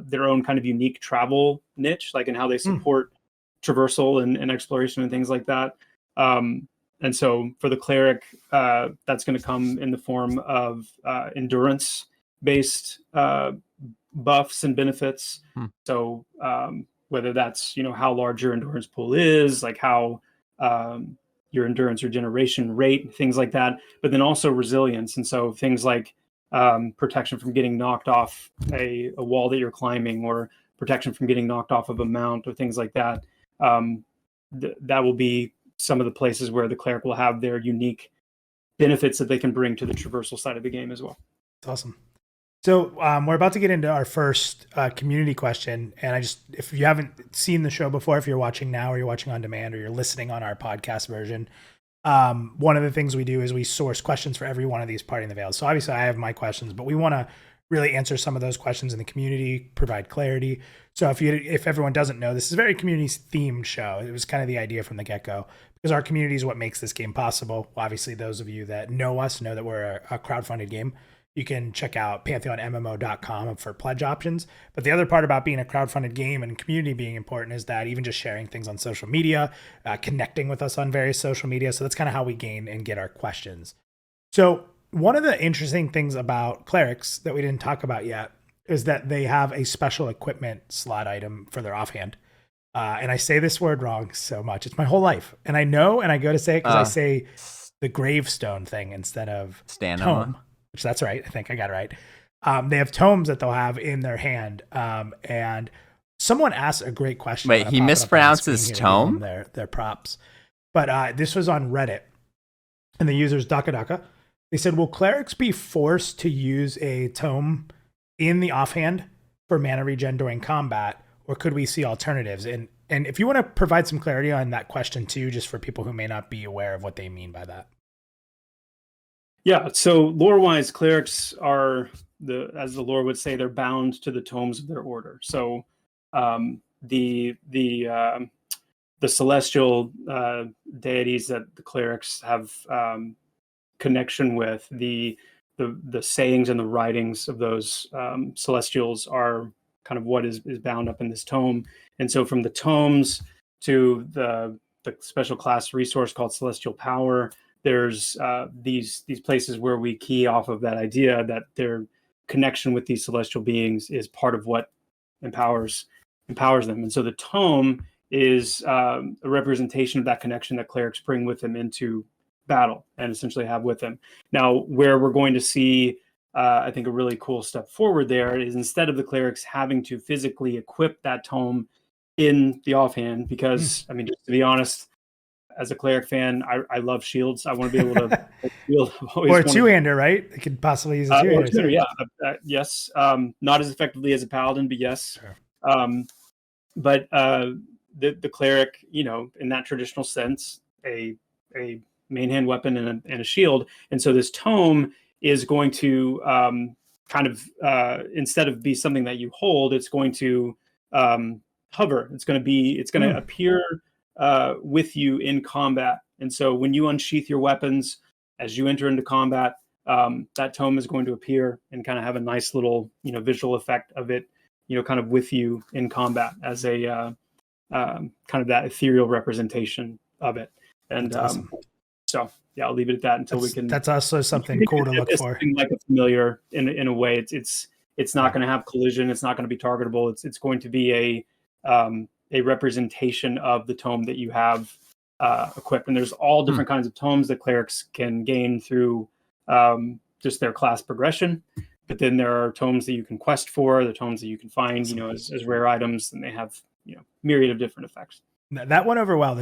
their own kind of unique travel niche, like in how they support traversal and exploration and things like that. And so for the cleric, that's going to come in the form of endurance-based buffs and benefits. So whether that's how large your endurance pool is, like how your endurance regeneration rate, things like that, but then also resilience. And so things like protection from getting knocked off a wall that you're climbing, or protection from getting knocked off of a mount, or things like that. That will be some of the places where the cleric will have their unique benefits that they can bring to the traversal side of the game as well. That's awesome. So we're about to get into our first community question. And if you haven't seen the show before, if you're watching now or you're watching on demand or you're listening on our podcast version, one of the things we do is we source questions for every one of these Parting the Veils. So obviously I have my questions, but we want to really answer some of those questions in the community, provide clarity. So if everyone doesn't know, this is a very community themed show. It was kind of the idea from the get-go, because our community is what makes this game possible. Well, obviously, those of you that know us know that we're a crowdfunded game. You can check out pantheonmmo.com for pledge options. But the other part about being a crowdfunded game and community being important is that even just sharing things on social media, connecting with us on various social media. So that's kind of how we gain and get our questions. So one of the interesting things about clerics that we didn't talk about yet is that they have a special equipment slot item for their offhand. And I say this word wrong so much. It's my whole life. And I know, and I go to say it because I say the gravestone thing instead of tome, which that's right. I think I got it right. They have tomes that they'll have in their hand. And someone asked a great question. Wait, he mispronounces tome? Their props. But this was on Reddit. And the user's Daka. They said, will clerics be forced to use a tome in the offhand for mana regen during combat, or could we see alternatives? And if you want to provide some clarity on that question too, just for people who may not be aware of what they mean by that. Yeah, so lore-wise, clerics are, as the lore would say, they're bound to the tomes of their order. So the celestial deities that the clerics have connection with, the sayings and the writings of those celestials are kind of what is bound up in this tome. And so from the tomes to the special class resource called Celestial Power, there's these places where we key off of that idea that their connection with these celestial beings is part of what empowers them. And so the tome is a representation of that connection that clerics bring with them into battle and essentially have with them. Now, where we're going to see, I think, a really cool step forward there is instead of the clerics having to physically equip that tome in the offhand, because, I mean, just to be honest, as a cleric fan, I love shields. I want to be able to shield. Or a two-hander, right? It could possibly use a two-hander. Yeah, yes. Not as effectively as a paladin, but yes. Sure. But the cleric, you know, in that traditional sense, a main hand weapon and a shield, and so this tome is going to kind of instead of be something that you hold, it's going to hover. It's going to appear with you in combat. And so when you unsheath your weapons as you enter into combat, that tome is going to appear and kind of have a nice little, you know, visual effect of it, you know, kind of with you in combat as a kind of that ethereal representation of it. And awesome. So yeah, I'll leave it at that until we can. That's also something cool to look for. Like a familiar in a way. It's not going to have collision. It's not going to be targetable. It's going to be a representation of the tome that you have equipped. And there's all different kinds of tomes that clerics can gain through just their class progression. But then there are tomes that you can quest for, the tomes that you can find, you know, as rare items, and they have, you know, myriad of different effects. That went over well.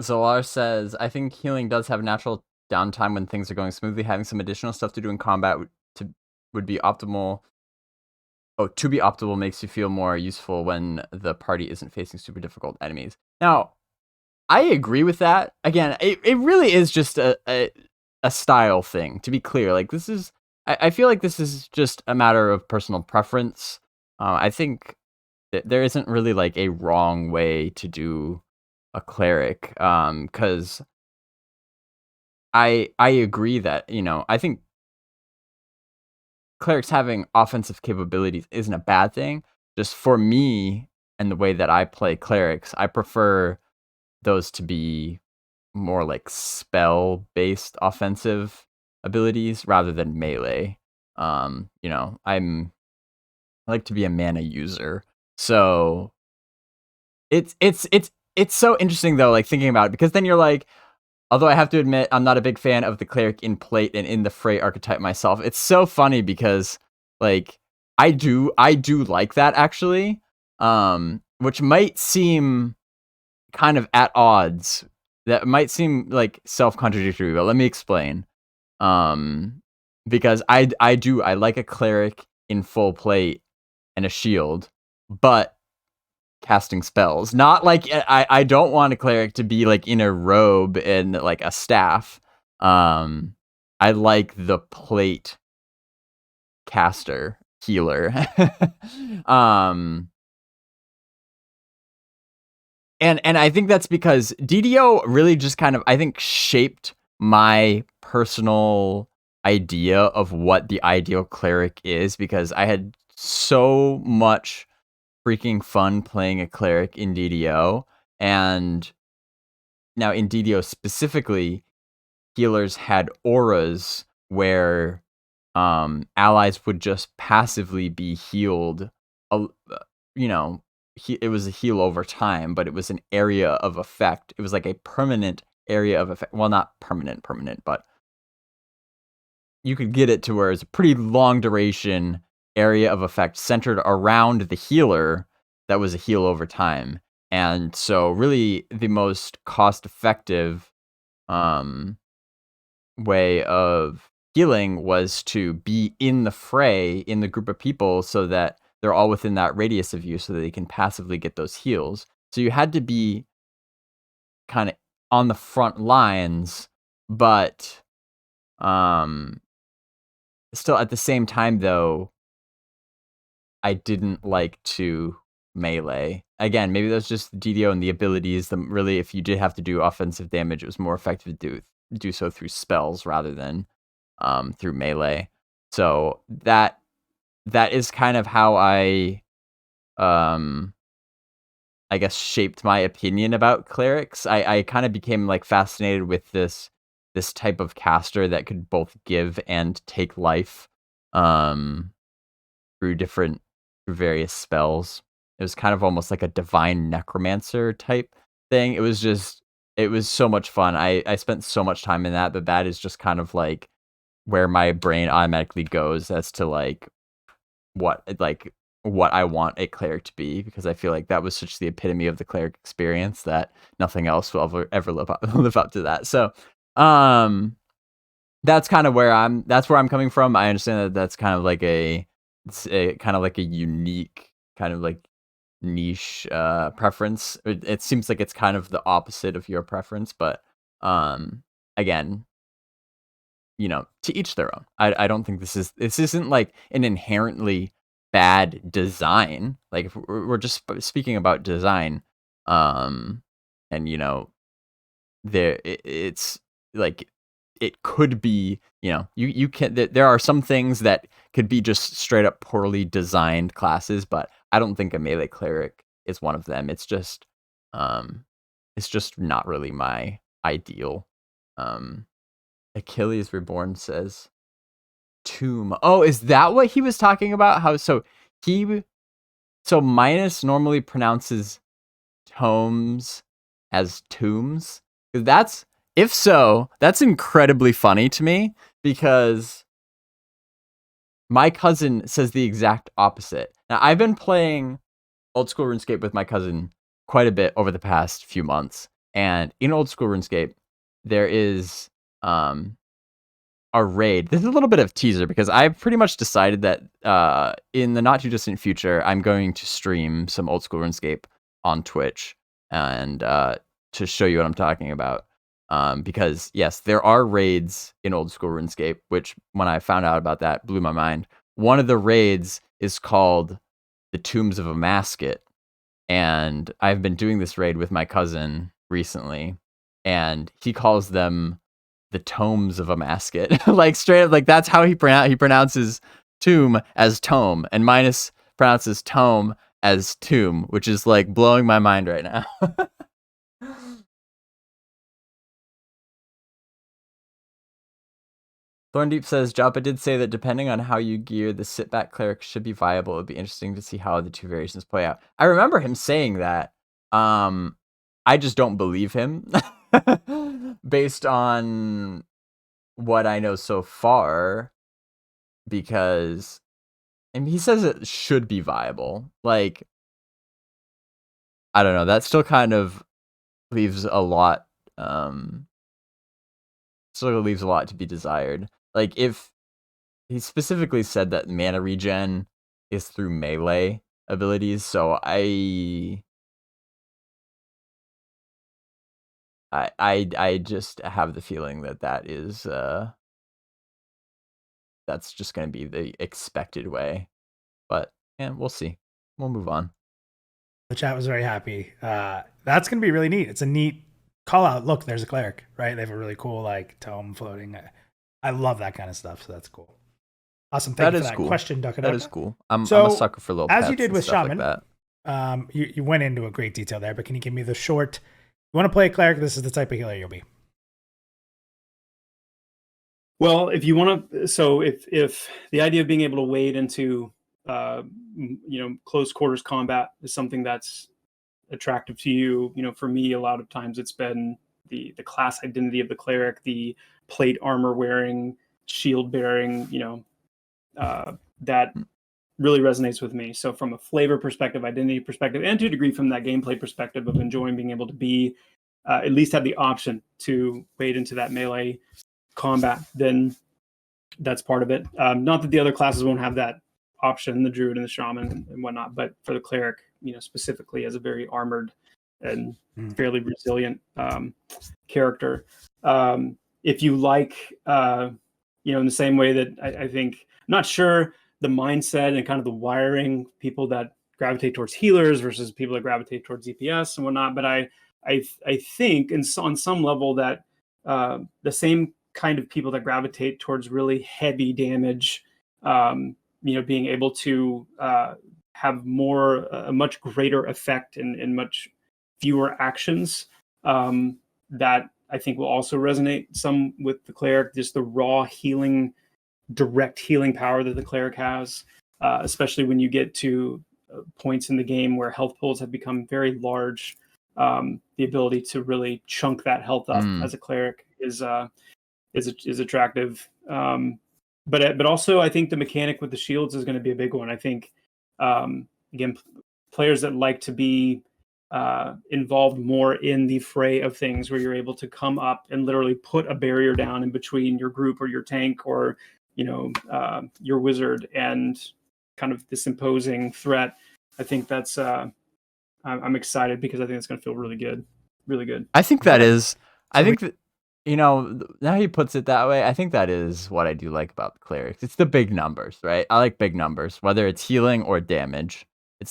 Zolar says, I think healing does have natural downtime when things are going smoothly. Having some additional stuff to do in combat would be optimal. Oh, to be optimal makes you feel more useful when the party isn't facing super difficult enemies. Now, I agree with that. Again, it really is just a style thing, to be clear. Like, this is, I feel like this is just a matter of personal preference. I think that there isn't really like a wrong way to do a cleric, because I agree that, you know, I think clerics having offensive capabilities isn't a bad thing. Just for me and the way that I play clerics, I prefer those to be more like spell-based offensive abilities rather than melee. You know, I like to be a mana user. So it's so interesting though, like thinking about it, because then you're like, although I have to admit, I'm not a big fan of the cleric in plate and in the fray archetype myself. It's so funny because, like, I do like that actually, which might seem kind of at odds. That might seem like self-contradictory, but let me explain. Because I like a cleric in full plate and a shield, but casting spells. Not like I don't want a cleric to be like in a robe and like a staff. I like the plate caster healer. And I think that's because DDO really just kind of, I think, shaped my personal idea of what the ideal cleric is, because I had so much freaking fun playing a cleric in DDO. And now in DDO specifically, healers had auras where allies would just passively be healed. You know, it was a heal over time, but it was an area of effect. It was like a permanent area of effect. Well, not permanent, but you could get it to where it's a pretty long duration area of effect centered around the healer that was a heal over time. And so really the most cost-effective way of healing was to be in the fray, in the group of people, so that they're all within that radius of you so that they can passively get those heals. So you had to be kind of on the front lines, but still at the same time though, I didn't like to melee. Again, maybe that's just DDO and the abilities. Really, if you did have to do offensive damage, it was more effective to do so through spells rather than through melee. So that is kind of how I guess shaped my opinion about clerics. I kind of became like fascinated with this type of caster that could both give and take life through various spells. It was kind of almost like a divine necromancer type thing. It was so much fun. I spent so much time in that, but that is just kind of like where my brain automatically goes as to like what I want a cleric to be, because I feel like that was such the epitome of the cleric experience that nothing else will ever live up to that. So that's kind of where I'm coming from. I understand that that's kind of like it's a kind of like a unique kind of like niche preference. It seems like it's kind of the opposite of your preference, but again, to each their own. I don't think this isn't like an inherently bad design. Like if we're just speaking about design, and it's like it could be, you can, there are some things that could be just straight up poorly designed classes, but I don't think a melee cleric is one of them. It's just not really my ideal. Achilles Reborn says tomb. Oh, is that what he was talking about? So Minus normally pronounces tomes as tombs. That's incredibly funny to me, because my cousin says the exact opposite. Now, I've been playing old school RuneScape with my cousin quite a bit over the past few months, and in old school RuneScape, there is a raid. This is a little bit of teaser, because I've pretty much decided that in the not too distant future, I'm going to stream some old school RuneScape on Twitch, and to show you what I'm talking about. Because yes, there are raids in old school RuneScape, which when I found out about that blew my mind. One of the raids is called the Tombs of a Masket, and I've been doing this raid with my cousin recently, and he calls them the Tomes of a Masket. Like straight up, like that's how he pronounces tomb as tome, and Minus pronounces tome as tomb, which is like blowing my mind right now. Thorndeep says, Joppa did say that depending on how you gear, the sit-back cleric should be viable. It would be interesting to see how the two variations play out. I remember him saying that. I just don't believe him based on what I know so far, because he says it should be viable. Like, I don't know. That still kind of leaves a lot. Still leaves a lot to be desired. Like, if he specifically said that mana regen is through melee abilities, so I just have the feeling that is that's just going to be the expected way. But yeah, we'll see. We'll move on. The chat was very happy. That's going to be really neat. It's a neat call out. Look, there's a cleric, right? They have a really cool like tome floating. I love that kind of stuff, so that's cool. Awesome. Thank you for that cool. question, Duck. That is cool. I'm a sucker for little as you did with Shaman. Like that. You went into a great detail there, but can you give me the short? You want to play a cleric? This is the type of healer you'll be. Well, if you want to, so if the idea of being able to wade into close quarters combat is something that's attractive to you, for me, a lot of times it's been the class identity of the cleric, the plate armor wearing, shield bearing, that really resonates with me. So from a flavor perspective, identity perspective, and to a degree from that gameplay perspective of enjoying being able to be, at least have the option to wade into that melee combat, then that's part of it. Not that the other classes won't have that option, the Druid and the Shaman and whatnot, but for the Cleric, specifically as a very armored and fairly resilient character. If you like, in the same way that I think, I'm not sure the mindset and kind of the wiring, people that gravitate towards healers versus people that gravitate towards EPS and whatnot, but I think on some level that the same kind of people that gravitate towards really heavy damage, being able to have a much greater effect and much fewer actions, that I think will also resonate some with the Cleric, just the raw healing, direct healing power that the Cleric has, especially when you get to points in the game where health pools have become very large, the ability to really chunk that health up as a cleric is attractive. But also I think the mechanic with the shields is going to be a big one. I think again, players that like to be involved more in the fray of things, where you're able to come up and literally put a barrier down in between your group or your tank or your wizard and kind of this imposing threat. I think that's I'm excited because I think it's going to feel really good. I think that is. I think that, now he puts it that way. I think that is what I do like about the clerics. It's the big numbers, right? I like big numbers, whether it's healing or damage.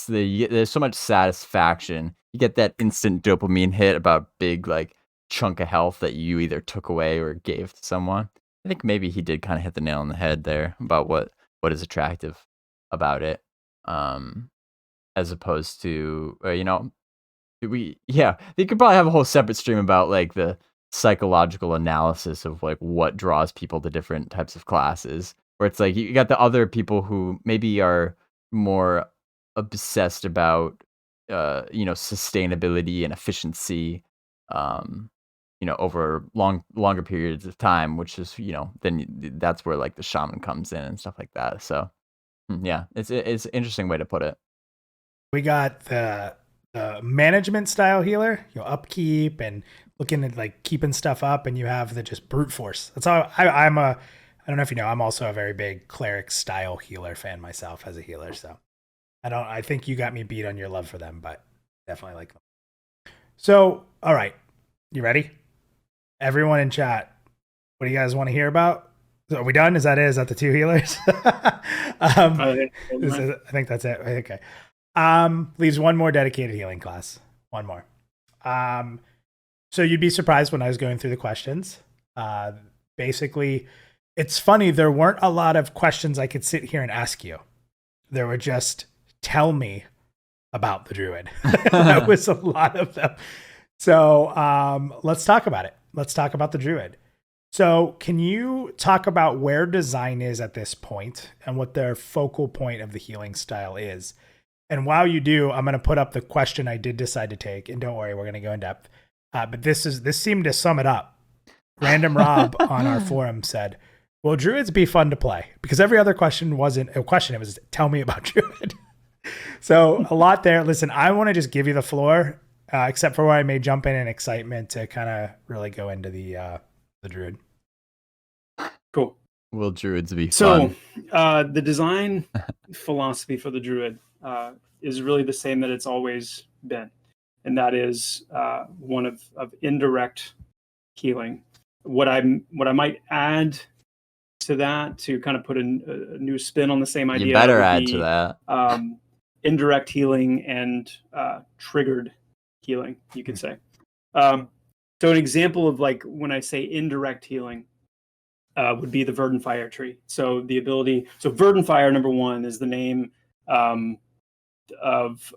There's so much satisfaction. You get that instant dopamine hit about big like chunk of health that you either took away or gave to someone. I think maybe he did kind of hit the nail on the head there about what is attractive about it, as opposed to they could probably have a whole separate stream about like the psychological analysis of like what draws people to different types of classes, where it's like you got the other people who maybe are more obsessed about sustainability and efficiency over longer periods of time, which is then that's where like the shaman comes in and stuff like that. So yeah, it's an interesting way to put it. We got the management style healer, upkeep and looking at like keeping stuff up, and you have the just brute force. That's all. I don't know if you know, I'm also a very big cleric style healer fan myself as a healer. So I think you got me beat on your love for them, but definitely like them. So, all right, you ready? Everyone in chat, what do you guys want to hear about? Are we done? Is that the two healers? I think that's it. Okay. Leaves one more dedicated healing class. One more. So you'd be surprised when I was going through the questions. Basically, it's funny, there weren't a lot of questions I could sit here and ask you. There were just, tell me about the Druid. That was a lot of them. So let's talk about it. Let's talk about the Druid. So can you talk about where design is at this point and what their focal point of the healing style is? And while you do, I'm going to put up the question I did decide to take. And don't worry, we're going to go in depth. But this seemed to sum it up. Random Rob on our forum said, will Druids be fun to play? Because every other question wasn't a question. It was, tell me about Druid. So a lot there. Listen, I want to just give you the floor, except for where I may jump in excitement to kind of really go into the Druid. Cool. Will Druids be fun? So the design philosophy for the Druid is really the same that it's always been. And that is one of indirect healing. What I might add to that, to kind of put a new spin on the same idea, you better add to that. Indirect healing and triggered healing, you could say. So an example of like when I say indirect healing would be the Verdant Fire tree. So the ability, Verdant Fire, number one, is the name of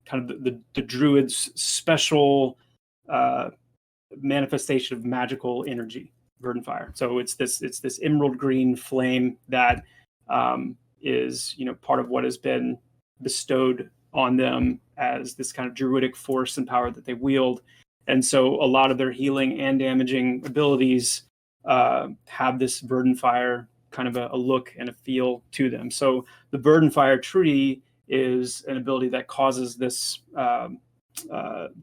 kind of the Druid's special manifestation of magical energy, Verdant Fire. So it's this emerald green flame that is part of what has been bestowed on them as this kind of druidic force and power that they wield. And so a lot of their healing and damaging abilities have this Verdant Fire kind of a look and a feel to them. So the Verdant Fire tree is an ability that causes this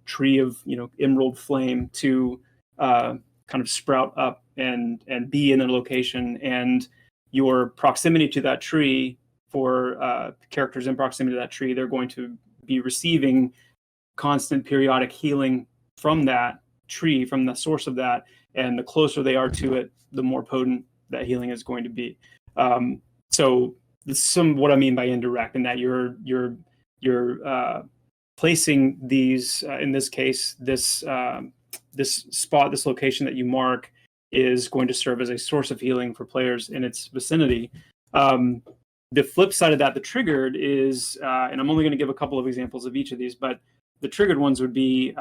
tree of emerald flame to kind of sprout up and be in a location, and your proximity to that tree, for characters in proximity to that tree, they're going to be receiving constant periodic healing from that tree, from the source of that, and the closer they are to it, the more potent that healing is going to be. So this is what I mean by indirect, in that you're placing these, in this case, this spot, this location that you mark, is going to serve as a source of healing for players in its vicinity. The flip side of that, the triggered, is, and I'm only going to give a couple of examples of each of these, but the triggered ones would be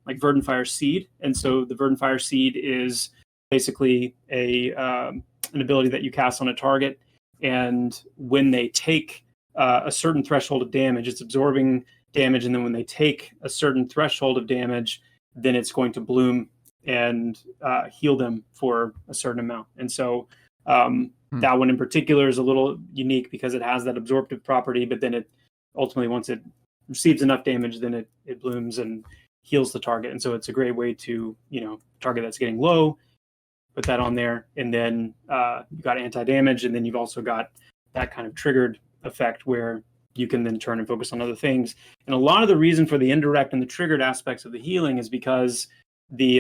like Verdant Fire Seed. And so the Verdant Fire Seed is basically an ability that you cast on a target, and when they take a certain threshold of damage, it's absorbing damage, and then when they take a certain threshold of damage, then it's going to bloom and heal them for a certain amount. And so that one in particular is a little unique because it has that absorptive property, but then it ultimately, once it receives enough damage, then it blooms and heals the target. And so it's a great way to, target that's getting low, put that on there, and then you've got anti-damage, and then you've also got that kind of triggered effect where you can then turn and focus on other things. And a lot of the reason for the indirect and the triggered aspects of the healing is because the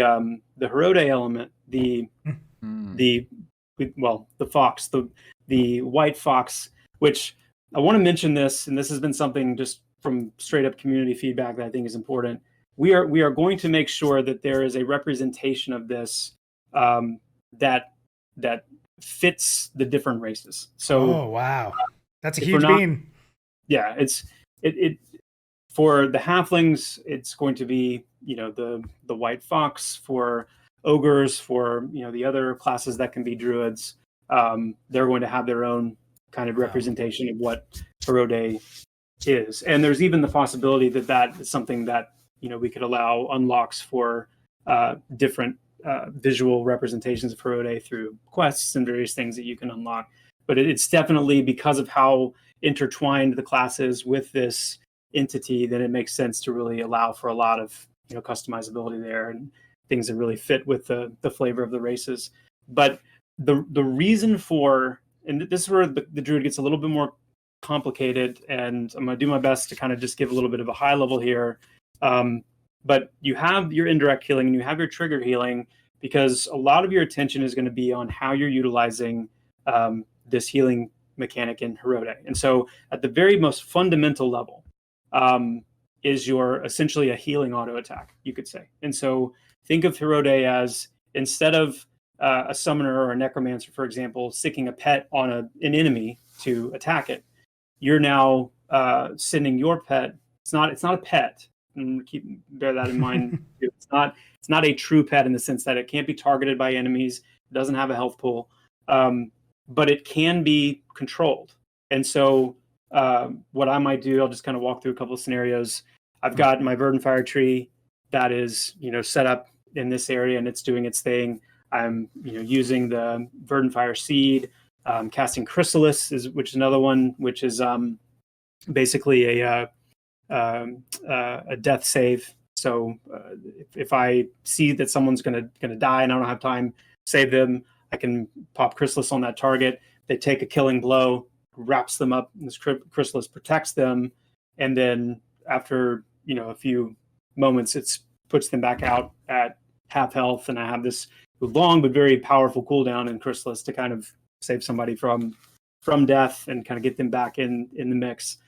Rohret element, the fox, the white fox, which I want to mention this, and this has been something just from straight up community feedback that I think is important. We are going to make sure that there is a representation of this that fits the different races. So, oh wow, that's a huge bean. Yeah, it for the halflings, it's going to be the white fox. For ogres, for the other classes that can be druids, they're going to have their own kind of representation of what Rohret is. And there's even the possibility that is something that we could allow unlocks for different visual representations of Rohret through quests and various things that you can unlock. But it's definitely because of how intertwined the class is with this entity that it makes sense to really allow for a lot of customizability there and things that really fit with the flavor of the races. But the reason for, and this is where the druid gets a little bit more complicated, and I'm going to do my best to kind of just give a little bit of a high level here. But you have your indirect healing and you have your trigger healing because a lot of your attention is going to be on how you're utilizing this healing mechanic in Rohret. And so at the very most fundamental level is your essentially a healing auto attack, you could say. And so think of Rohret as, instead of a summoner or a necromancer, for example, sticking a pet on an enemy to attack it, you're now sending your pet. It's not a pet. And bear that in mind. It's not a true pet in the sense that it can't be targeted by enemies. It doesn't have a health pool, but it can be controlled. And so what I might do, I'll just kind of walk through a couple of scenarios. I've got my Verdant Fire tree that is set up in this area and it's doing its thing. I'm using the Verdant Fire seed, casting Chrysalis, which is another one, which is basically a death save. So if I see that someone's gonna die and I don't have time to save them, I can pop Chrysalis on that target. They take a killing blow, wraps them up, and this Chrysalis protects them, and then after a few moments, it puts them back out at half health, and I have this long but very powerful cooldown in Chrysalis to kind of save somebody from death and kind of get them back in the mix.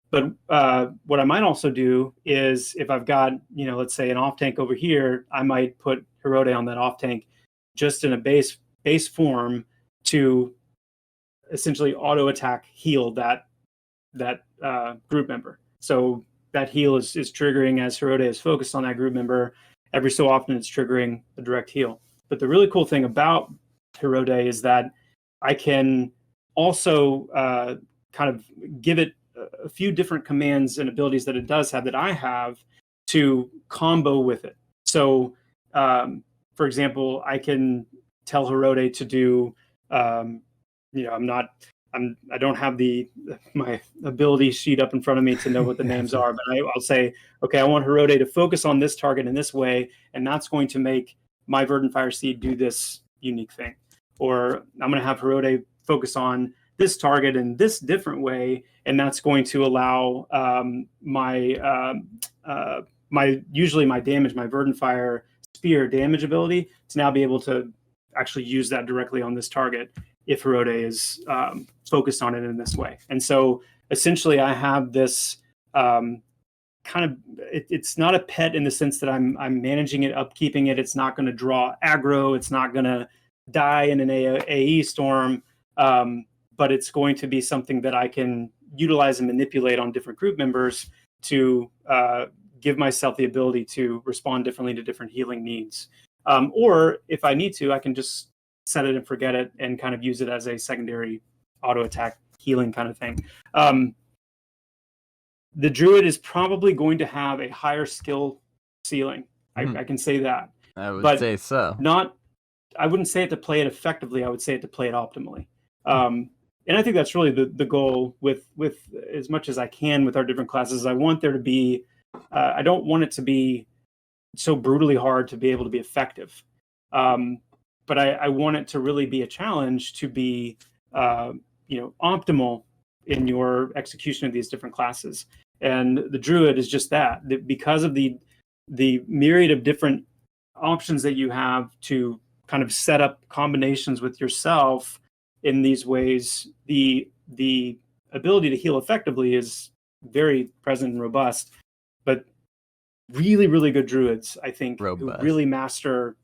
But what I might also do is, if I've got, let's say an off tank over here, I might put Rohret on that off tank just in a base form to essentially auto attack heal that group member. So that heal is triggering as Rohret is focused on that group member. Every so often it's triggering a direct heal. But the really cool thing about Rohret is that I can also kind of give it a few different commands and abilities that it does have that I have to combo with it. So, for example, I can tell Rohret to do, I don't have my ability sheet up in front of me to know what the names are, but I'll say, okay, I want Rohret to focus on this target in this way, and that's going to make my Verdant Fire Seed do this unique thing. Or I'm going to have Rohret focus on this target in this different way, and that's going to allow my damage, my Verdant Fire Spear damage ability to now be able to actually use that directly on this target if Rohret is focused on it in this way. And so essentially I have this it's not a pet in the sense that I'm managing it, upkeeping it. It's not going to draw aggro. It's not going to die in an AE storm. But it's going to be something that I can utilize and manipulate on different group members to give myself the ability to respond differently to different healing needs. Or if I need to, I can just set it and forget it and kind of use it as a secondary auto attack healing kind of thing. the Druid is probably going to have a higher skill ceiling. Mhm. I can say that. I would But say so. I wouldn't say it to play it effectively. I would say it to play it optimally. And I think that's really the goal with as much as I can with our different classes. I want there to be, I don't want it to be so brutally hard to be able to be effective. But I want it to really be a challenge to be, optimal in your execution of these different classes. And the Druid is just that, because of the myriad of different options that you have to kind of set up combinations with yourself in these ways. The ability to heal effectively is very present and robust, but really, really good Druids, I think, who Robust. really master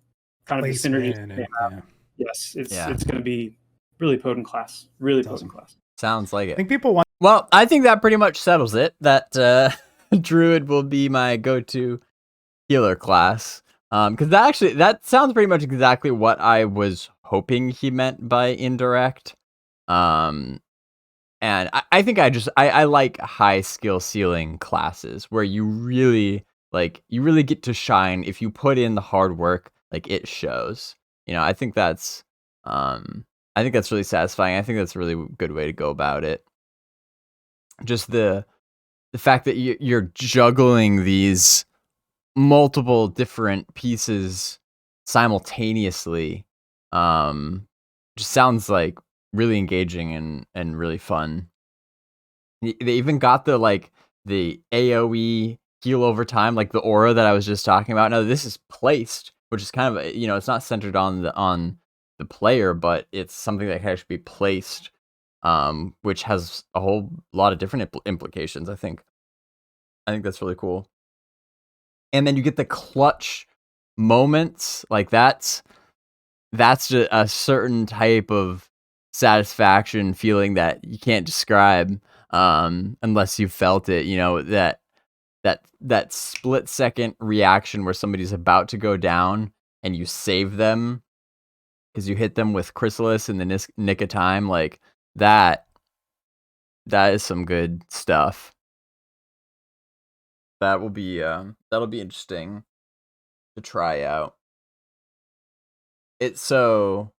kind of the synergy. Placement they and- have. Yes, it's Yeah. going to be really potent class. Really That's potent awesome. class. Sounds like I it. think people want Well, I think that pretty much settles it. That Druid will be my go-to healer class. Because that sounds pretty much exactly what I was hoping he meant by indirect. And I think I like high skill ceiling classes where you really get to shine if you put in the hard work. Like, it shows. I think that's really satisfying. I think that's a really good way to go about it. Just the fact that you're juggling these multiple different pieces simultaneously just sounds like really engaging and really fun. They even got the AoE heal over time, like the aura that I was just talking about. Now this is placed, which is kind of it's not centered on the player, but it's something that can actually be placed, which has a whole lot of different implications. I think that's really cool. And then you get the clutch moments, like that's just a certain type of satisfaction feeling that you can't describe unless you felt it. That split second reaction where somebody's about to go down and you save them because you hit them with Chrysalis in the nick of time. Like that is some good stuff. That'll be interesting to try out. It's so,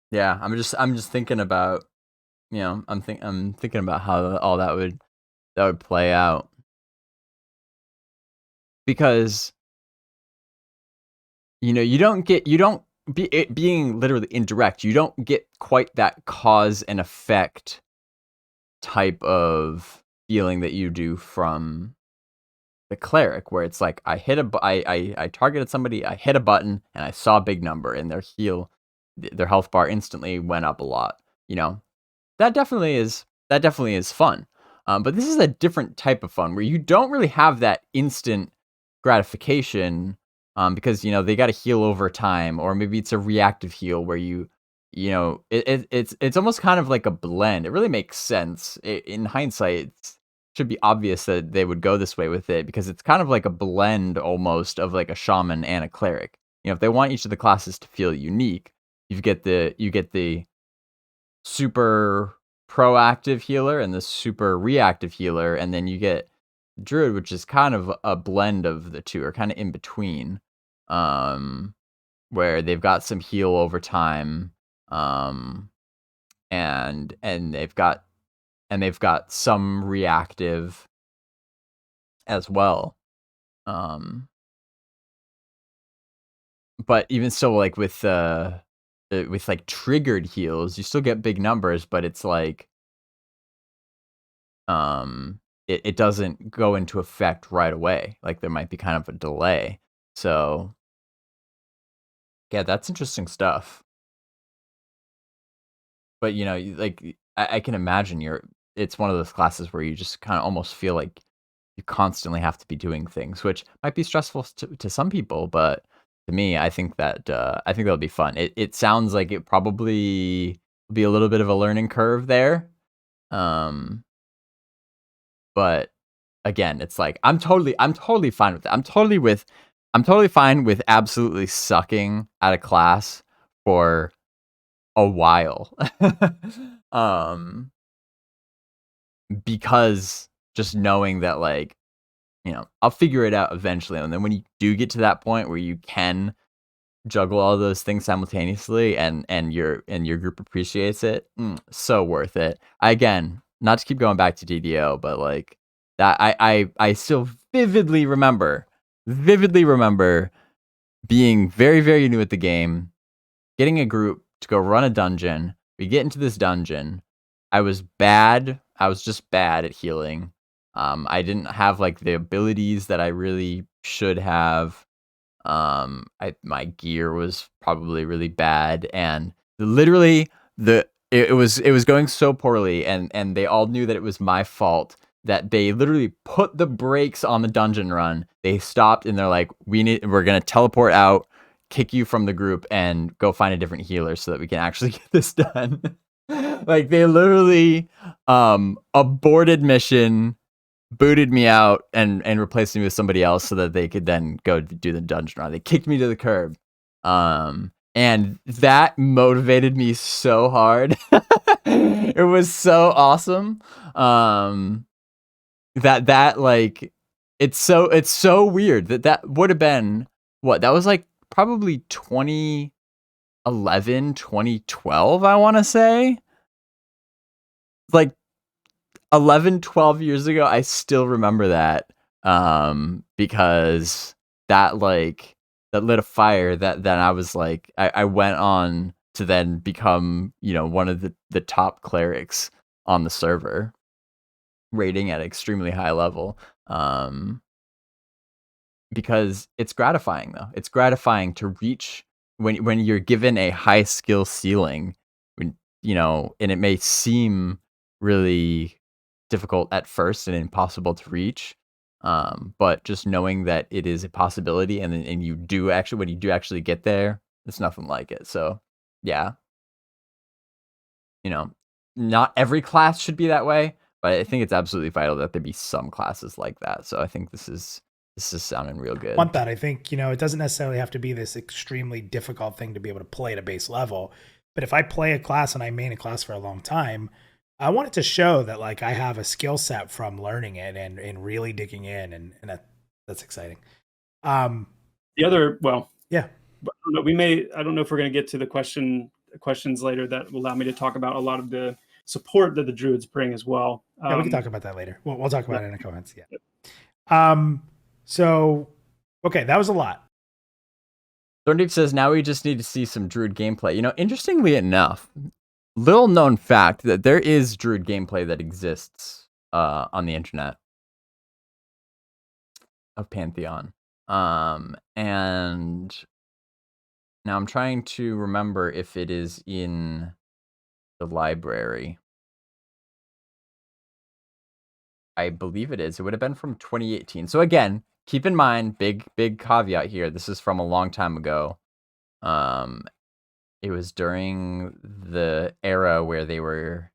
yeah, I'm just thinking about, I'm thinking about how all that would play out, because being literally indirect, you don't get quite that cause and effect type of feeling that you do from the Cleric, where it's like I targeted somebody, I hit a button, and I saw a big number, and their health bar instantly went up a lot. That definitely is fun. But this is a different type of fun where you don't really have that instant gratification, because they got to heal over time, or maybe it's a reactive heal where it's almost kind of like a blend. It really makes sense in hindsight. It should be obvious that they would go this way with it, because it's kind of like a blend almost of like a shaman and a cleric. If they want each of the classes to feel unique, you get the super proactive healer and the super reactive healer, and then you get Druid, which is kind of a blend of the two, or kind of in between, where they've got some heal over time, and they've got some reactive as well. But even so, like with like triggered heals, you still get big numbers, but it's like it doesn't go into effect right away. Like there might be kind of a delay. So yeah, that's interesting stuff. But like I can imagine it's one of those classes where you just kind of almost feel like you constantly have to be doing things, which might be stressful to some people, but to me, I think that'll be fun. It sounds like it probably will be a little bit of a learning curve there. But again, it's like I'm totally fine with it. I'm totally fine with absolutely sucking at a class for a while. because just knowing that, like, I'll figure it out eventually. And then when you do get to that point where you can juggle all those things simultaneously and your group appreciates it, so worth it. Again, not to keep going back to DDO, but like that I still vividly remember being very, very new at the game, getting a group to go run a dungeon. We get into this dungeon. I was bad. I was just bad at healing. I didn't have like the abilities that I really should have. My gear was probably really bad, and literally it was going so poorly, and they all knew that it was my fault, that they literally put the brakes on the dungeon run. They stopped and they're like, we're gonna teleport out, kick you from the group, and go find a different healer so that we can actually get this done. Like, they literally aborted mission, booted me out, and replaced me with somebody else so that they could then go do the dungeon run. They kicked me to the curb. And that motivated me so hard. It was so awesome. That like, it's so weird that would have been what? That was like probably 2011, 2012, I want to say. Like 11, 12 years ago. I still remember that, because that lit a fire that I was like, I went on to then become, one of the top clerics on the server, rating at extremely high level. Because it's gratifying, though. It's gratifying to reach when you're given a high skill ceiling, and it may seem really difficult at first and impossible to reach, but just knowing that it is a possibility, and you do actually, when you do actually get there, it's nothing like it. So yeah, not every class should be that way, but I think it's absolutely vital that there be some classes like that. So I think this is sounding real good. I want that. I think, it doesn't necessarily have to be this extremely difficult thing to be able to play at a base level. But if I play a class and I main a class for a long time, I want it to show that, like, I have a skill set from learning it and really digging in, and that's exciting. The other, well, yeah, I don't know if we're going to get to the questions later that will allow me to talk about a lot of the support that the Druids bring as well. Yeah, we can talk about that later. We'll talk about it in the comments. Yeah. So, okay, that was a lot. Thorndeep says, now we just need to see some Druid gameplay. Interestingly enough, little known fact that there is Druid gameplay that exists on the internet of Pantheon. And now I'm trying to remember if it is in the library. I believe it is. It would have been from 2018. So again, keep in mind, big caveat here. This is from a long time ago. It was during the era where they were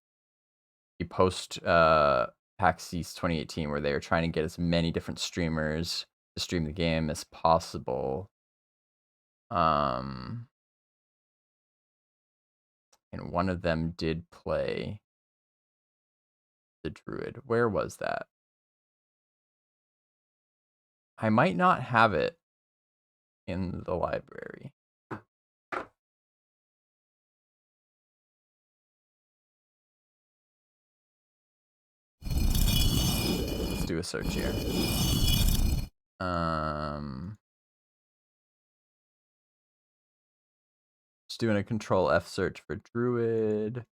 post PAX East 2018, where they were trying to get as many different streamers to stream the game as possible. And one of them did play the Druid. Where was that? I might not have it in the library. Let's do a search here. Just doing a Control F search for Druid.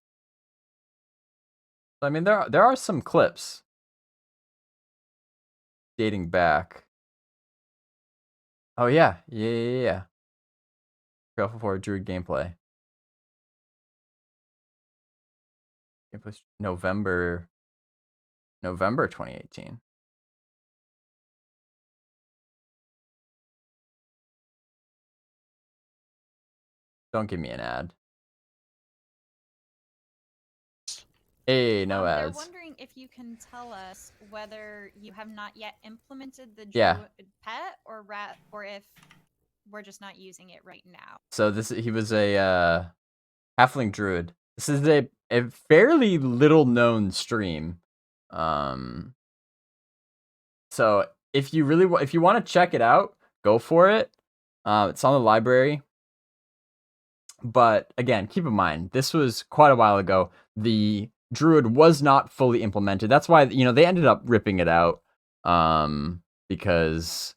I mean, there are some clips dating back. Oh yeah. Trail for Druid gameplay. It was November 2018. Don't give me an ad. Hey, no ads. They're wondering if you can tell us whether you have not yet implemented the Yeah. Druid pet, or if we're just not using it right now. So he was a halfling druid. This is a fairly little known stream. So if you want to check it out, go for it. It's on the library. But again, keep in mind, this was quite a while ago. The Druid was not fully implemented. That's why, they ended up ripping it out. Because,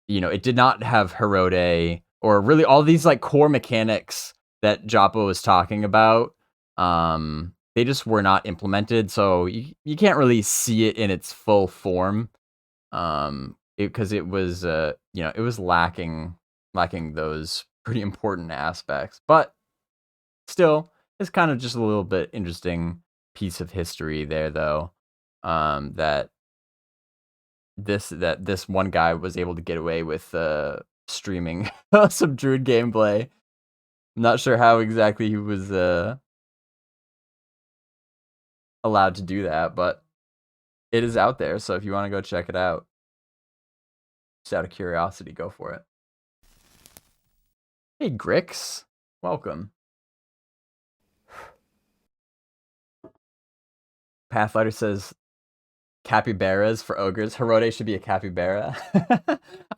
it did not have Herode or really all these like core mechanics that Joppa was talking about. They just were not implemented. So you can't really see it in its full form. Because it was, it was lacking those pretty important aspects, but still, it's kind of just a little bit interesting piece of history there, though. That this one guy was able to get away with streaming some Druid gameplay. I'm not sure how exactly he was allowed to do that, but it is out there. So if you want to go check it out, just out of curiosity, go for it. Hey, Grix. Welcome. Pathfighter says capybaras for ogres. Herode should be a capybara.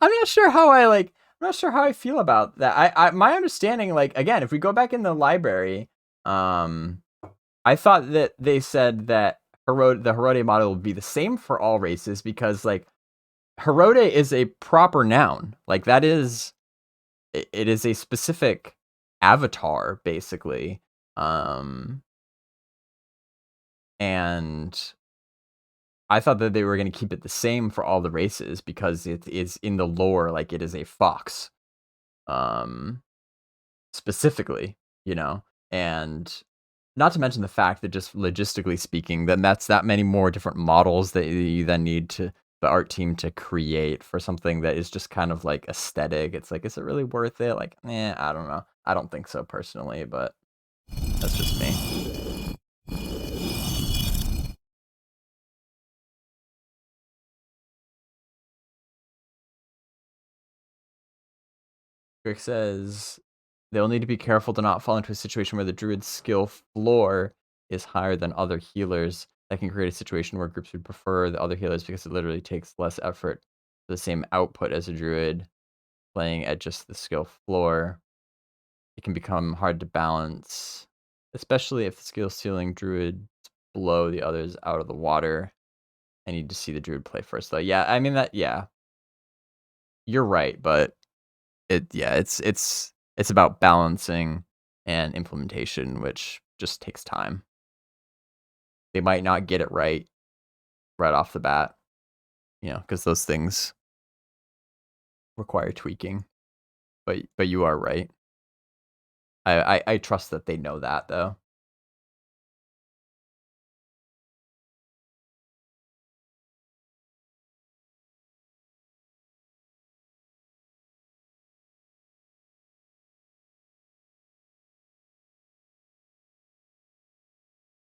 I'm not sure how I feel about that. I my understanding, like, again, if we go back in the library, I thought that they said that the Herode model would be the same for all races because, like, Herode is a proper noun. Like, that is, it is a specific avatar, basically. And I thought that they were going to keep it the same for all the races because it is in the lore, like it is a fox, specifically, and not to mention the fact that just logistically speaking, then that's that many more different models that you then need to the art team to create for something that is just kind of like aesthetic. It's like, is it really worth it? Like, I don't know. I don't think so personally, but that's just me. Rick says they'll need to be careful to not fall into a situation where the druid's skill floor is higher than other healers. That can create a situation where groups would prefer the other healers because it literally takes less effort for the same output as a druid playing at just the skill floor. It can become hard to balance, especially if the skill ceiling druid blow the others out of the water. I need to see the druid play first, though. Yeah, I mean you're right, but it's about balancing and implementation, which just takes time. They might not get it right off the bat, because those things require tweaking. But you are right. I trust that they know that, though.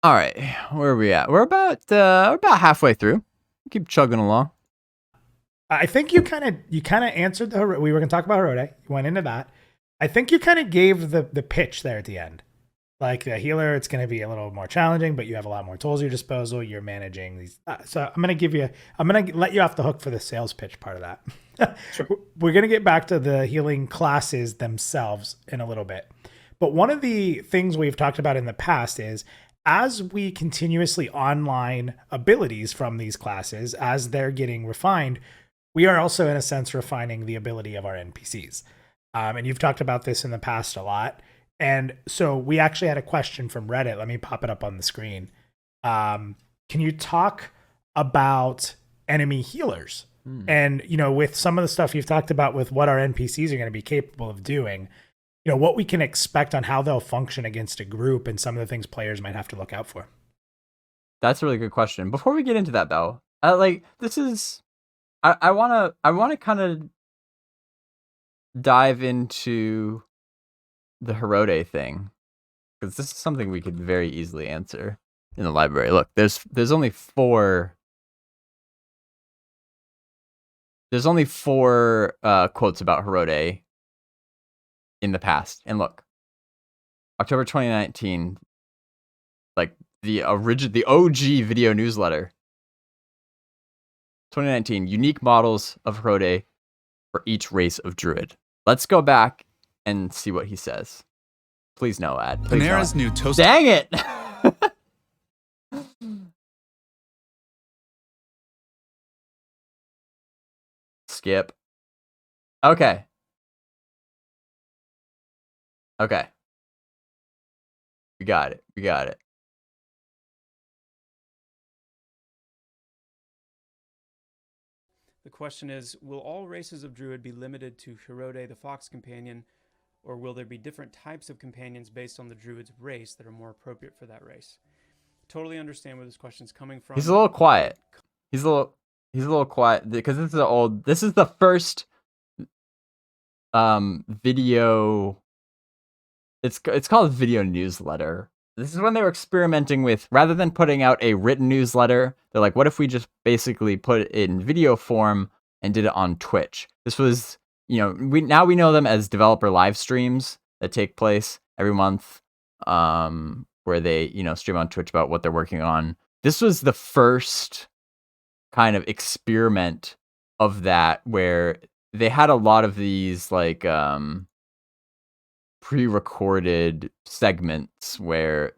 All right, where are we at? We're about halfway through. Keep chugging along. I think you kind of answered we were going to talk about Herode. You went into that. I think you kind of gave the pitch there at the end. Like the healer, it's going to be a little more challenging, but you have a lot more tools at your disposal. You're managing these. So I'm going to let you off the hook for the sales pitch part of that. Sure. We're going to get back to the healing classes themselves in a little bit. But one of the things we've talked about in the past is as we continuously online abilities from these classes, as they're getting refined, we are also, in a sense, refining the ability of our NPCs. And you've talked about this in the past a lot. And so we actually had a question from Reddit. Let me pop it up on the screen. Can you talk about enemy healers? And, with some of the stuff you've talked about with what our NPCs are going to be capable of doing, what we can expect on how they'll function against a group and some of the things players might have to look out for. That's a really good question. Before we get into that, though, this is... I want to kind of dive into the Herode thing, because this is something we could very easily answer in the library. Look, there's only four quotes about Herode in the past, and look, October 2019, like the OG video newsletter. 2019, unique models of Herode for each race of Druid. Let's go back and see what he says. Please no ad. Please no Panera's ad. new toast. Dang it! Skip. Okay. Okay. We got it. We got it. The question is, will all races of Druid be limited to Herode the Fox Companion, or will there be different types of companions based on the Druid's race that are more appropriate for that race? Totally understand where this question's coming from. He's a little quiet. He's a little quiet because this is the first video. It's called video newsletter. This is when they were experimenting with, rather than putting out a written newsletter, they're like, what if we just basically put it in video form and did it on Twitch? This was, we know them as developer live streams that take place every month, where they, stream on Twitch about what they're working on. This was the first kind of experiment of that, where they had a lot of these like pre-recorded segments where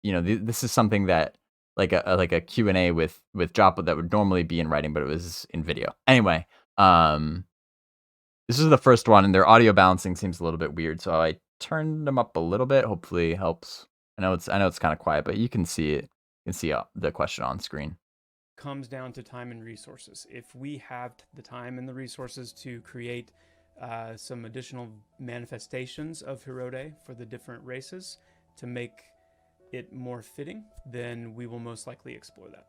this is something that like a Q&A with Joppa that would normally be in writing, but it was in video. Anyway, this is the first one, and their audio balancing seems a little bit weird, so I turned them up a little bit. Hopefully it helps. I know it's kind of quiet, but you can see it. You can see the question on screen. Comes down to time and resources. If we have the time and the resources to create some additional manifestations of Herode for the different races to make it more fitting, then we will most likely explore that.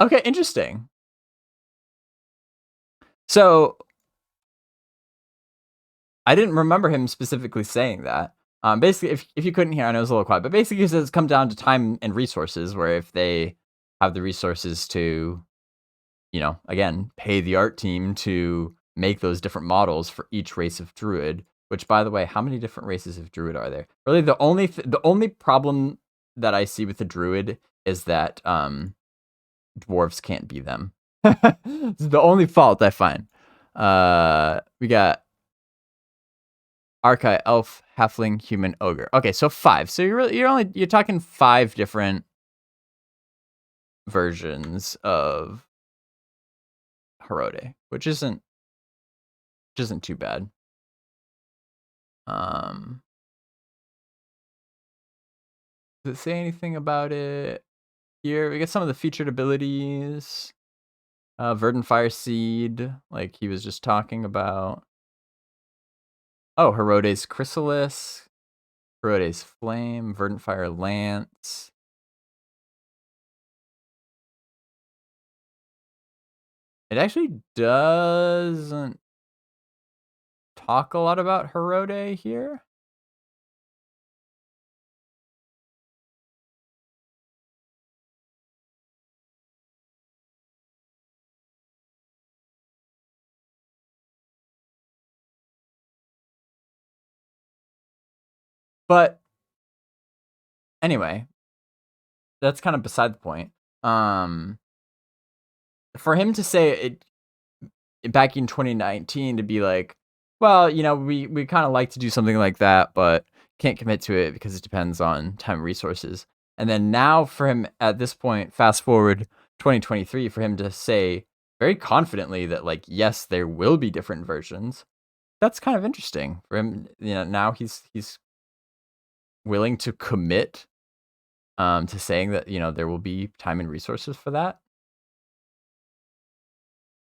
Okay, interesting. So I didn't remember him specifically saying that. Basically, if you couldn't hear, I know it was a little quiet, but basically he says it's come down to time and resources, where if they have the resources to, again, pay the art team to make those different models for each race of Druid, which, by the way, how many different races of Druid are there? Really, the only problem that I see with the Druid is that dwarves can't be them. It's the only fault I find. We got Archai, Elf, Halfling, Human, Ogre. Okay, so 5. So you're talking 5 different versions of Herode, which isn't too bad. Does it say anything about it here? We get some of the featured abilities. Verdant Fire Seed, like he was just talking about. Oh, Herode's Chrysalis, Herode's Flame, Verdant Fire Lance. It actually doesn't talk a lot about Herode here. But anyway, that's kind of beside the point. For him to say it back in 2019 to be like, well, we kind of like to do something like that, but can't commit to it because it depends on time and resources. And then now for him at this point, fast forward 2023, for him to say very confidently that, like, yes, there will be different versions. That's kind of interesting for him. Now he's willing to commit to saying that, there will be time and resources for that.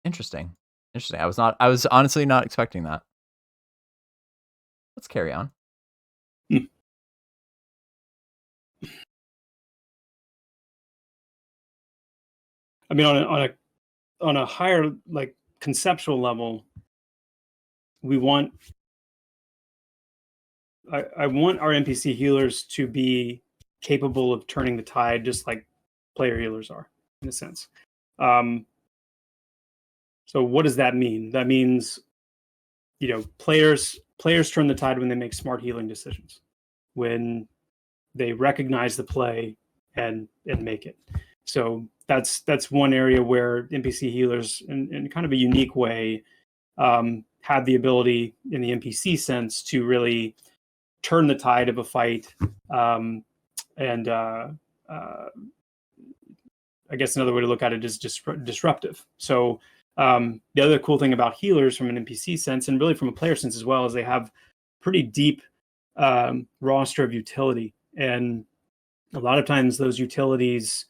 Interesting. I was honestly not expecting that. Let's carry on. I mean, on a higher, like, conceptual level, we want I want our NPC healers to be capable of turning the tide, just like player healers are, in a sense. So what does that mean? That means, players turn the tide when they make smart healing decisions. When they recognize the play and make it. So that's one area where NPC healers, in kind of a unique way, have the ability in the NPC sense to really turn the tide of a fight. And I guess another way to look at it is disruptive. So the other cool thing about healers from an NPC sense, and really from a player sense as well, is they have pretty deep roster of utility. And a lot of times those utilities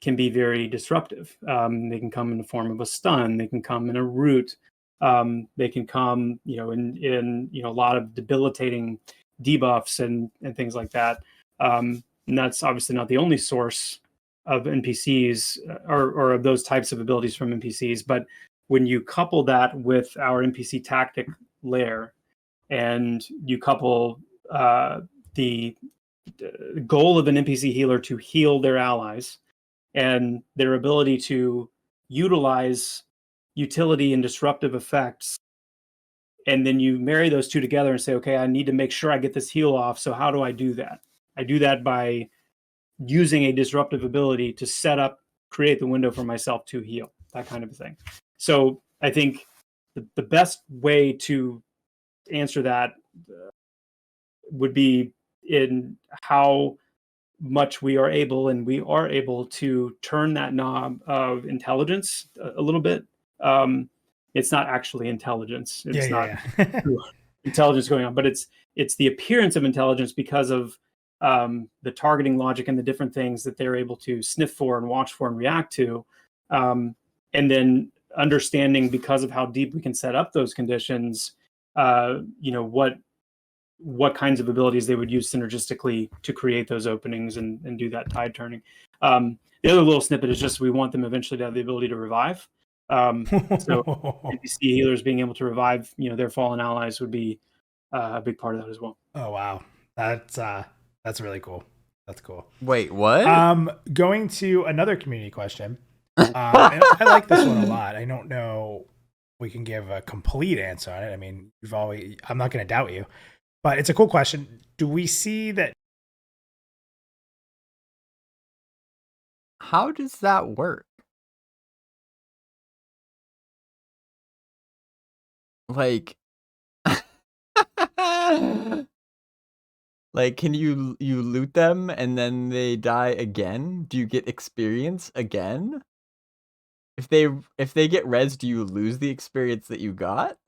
can be very disruptive. They can come in the form of a stun. They can come in a root. They can come, in a lot of debilitating debuffs and things like that. And that's obviously not the only source of NPCs or of those types of abilities from NPCs. But when you couple that with our NPC tactic layer, and you couple the goal of an NPC healer to heal their allies and their ability to utilize utility and disruptive effects, and then you marry those two together and say, okay, I need to make sure I get this heal off. So how do I do that? I do that by using a disruptive ability to create the window for myself to heal, that kind of a thing. So I think the best way to answer that would be in how much we are able to turn that knob of intelligence a little bit. It's not actually intelligence. It's not intelligence going on, but it's the appearance of intelligence because of the targeting logic and the different things that they're able to sniff for and watch for and react to. And then understanding, because of how deep we can set up those conditions, what kinds of abilities they would use synergistically to create those openings and do that tide turning. The other little snippet is just we want them eventually to have the ability to revive. So NPC healers being able to revive, their fallen allies would be a big part of that as well. Oh wow, that's really cool. That's cool. Wait, what? Going to another community question. I like this one a lot. I don't know we can give a complete answer on it. I mean, I'm not going to doubt you, but it's a cool question. Do we see that? How does that work? Like, like, can you loot them and then they die again? Do you get experience again? If they get res, do you lose the experience that you got?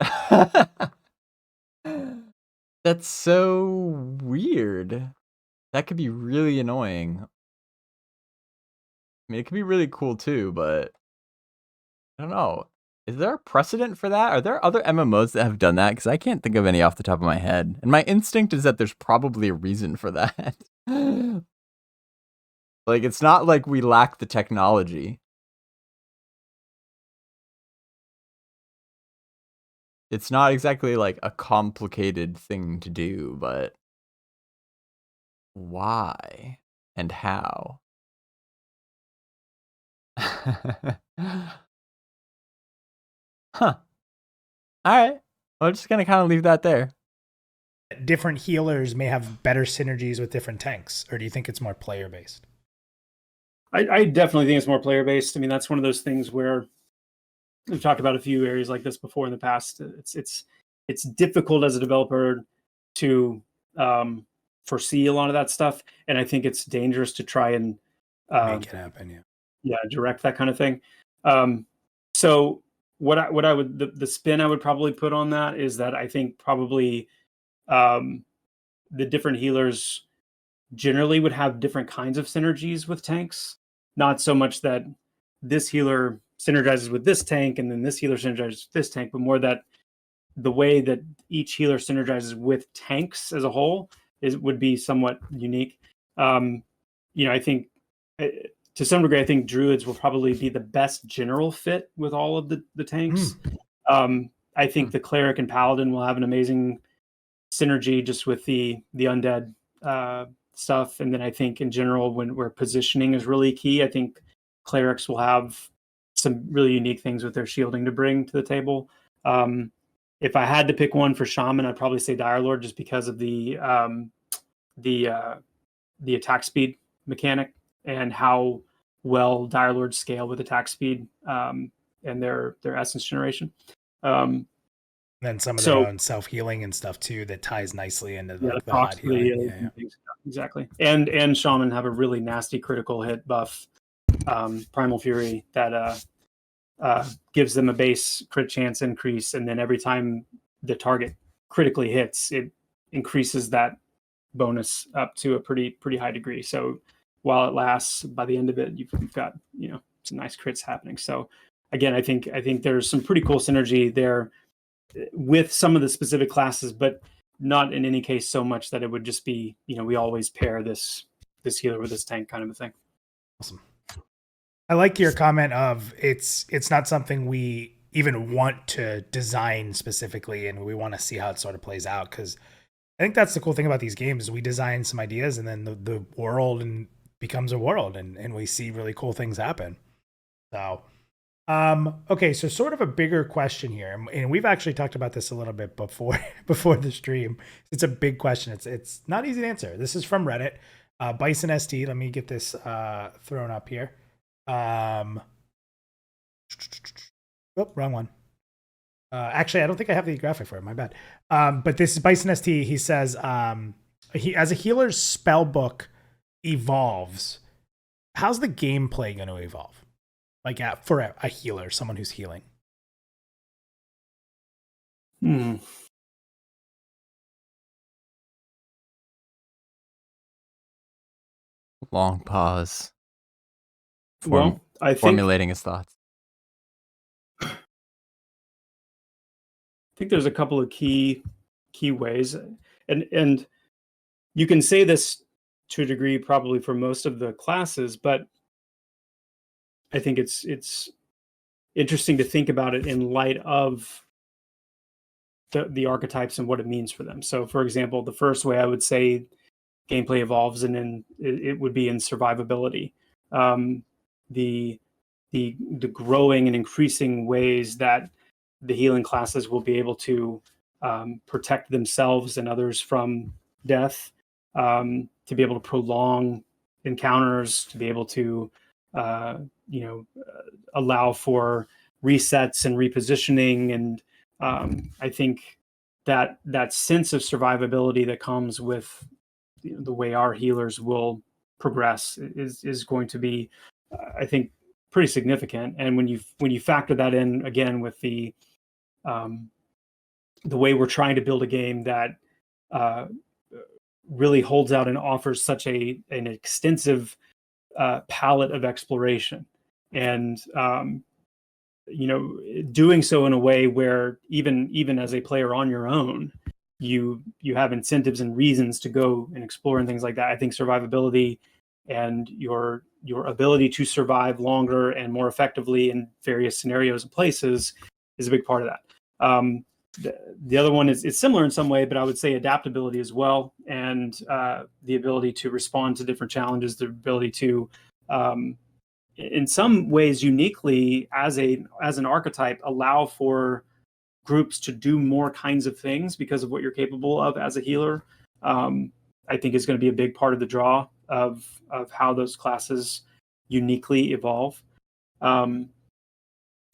That's so weird. That could be really annoying. I mean, it could be really cool too, but I don't know. Is there a precedent for that? Are there other MMOs that have done that? Because I can't think of any off the top of my head. And my instinct is that there's probably a reason for that. Like, it's not like we lack the technology. It's not exactly like a complicated thing to do, but why and how? Huh. Alright. We're just gonna kind of leave that there. Different healers may have better synergies with different tanks, or do you think it's more player based? I definitely think it's more player based. I mean, that's one of those things where we've talked about a few areas like this before in the past. It's difficult as a developer to foresee a lot of that stuff, and I think it's dangerous to try and make it happen. Direct that kind of thing. So what I would the spin I would probably put on that is that I think probably the different healers generally would have different kinds of synergies with tanks. Not so much that this healer synergizes with this tank and then this healer synergizes with this tank, but more that the way that each healer synergizes with tanks as a whole would be somewhat unique. I think to some degree, I think druids will probably be the best general fit with all of the tanks. I think the cleric and paladin will have an amazing synergy just with the undead stuff. And then I think in general, where positioning is really key, I think clerics will have some really unique things with their shielding to bring to the table. If I had to pick one for shaman, I'd probably say Dire Lord, just because of the the attack speed mechanic and how well Dire Lords scale with attack speed and their essence generation. Then some of So- their own self-healing and stuff too that ties nicely into Yeah, the hot healing. Yeah. exactly. And Shaman have a really nasty critical hit buff, Primal Fury, that gives them a base crit chance increase, and then every time the target critically hits, it increases that bonus up to a pretty high degree. So while it lasts, by the end of it, you've got some nice crits happening. So again, I think there's some pretty cool synergy there with some of the specific classes, but not in any case so much that it would just be, we always pair this healer with this tank kind of a thing. Awesome. I like your comment of it's not something we even want to design specifically, and we want to see how it sort of plays out, because I think that's the cool thing about these games. We design some ideas, and then the world becomes a world, and we see really cool things happen. So okay, so sort of a bigger question here, and we've actually talked about this a little bit before the stream. It's a big question. It's not easy to answer. This is from Reddit. Bison ST. Let me get this thrown up here. Oh, wrong one. Actually, I don't think I have the graphic for it. My bad. But this is Bison ST. He says, as a healer's spell book evolves, how's the gameplay going to evolve? Like for a healer, someone who's healing. Long pause. Well, I think Formulating his thoughts. there's a couple of key ways, and you can say this to a degree probably for most of the classes, but I think it's interesting to think about it in light of the archetypes and what it means for them. So, for example, the first way I would say gameplay evolves, and then it would be in survivability. The growing and increasing ways that the healing classes will be able to protect themselves and others from death, to be able to prolong encounters, to be able to allow for resets and repositioning. And I think that sense of survivability that comes with the way our healers will progress is going to be, I think, pretty significant. And when you factor that in again with the way we're trying to build a game that really holds out and offers such an extensive palette of exploration, and doing so in a way where even as a player on your own, you have incentives and reasons to go and explore and things like that. I think survivability and your ability to survive longer and more effectively in various scenarios and places is a big part of that. The other one is similar in some way, but I would say adaptability as well, and the ability to respond to different challenges, the ability to in some ways uniquely as an archetype allow for groups to do more kinds of things because of what you're capable of as a healer. I think is going to be a big part of the draw of how those classes uniquely evolve. And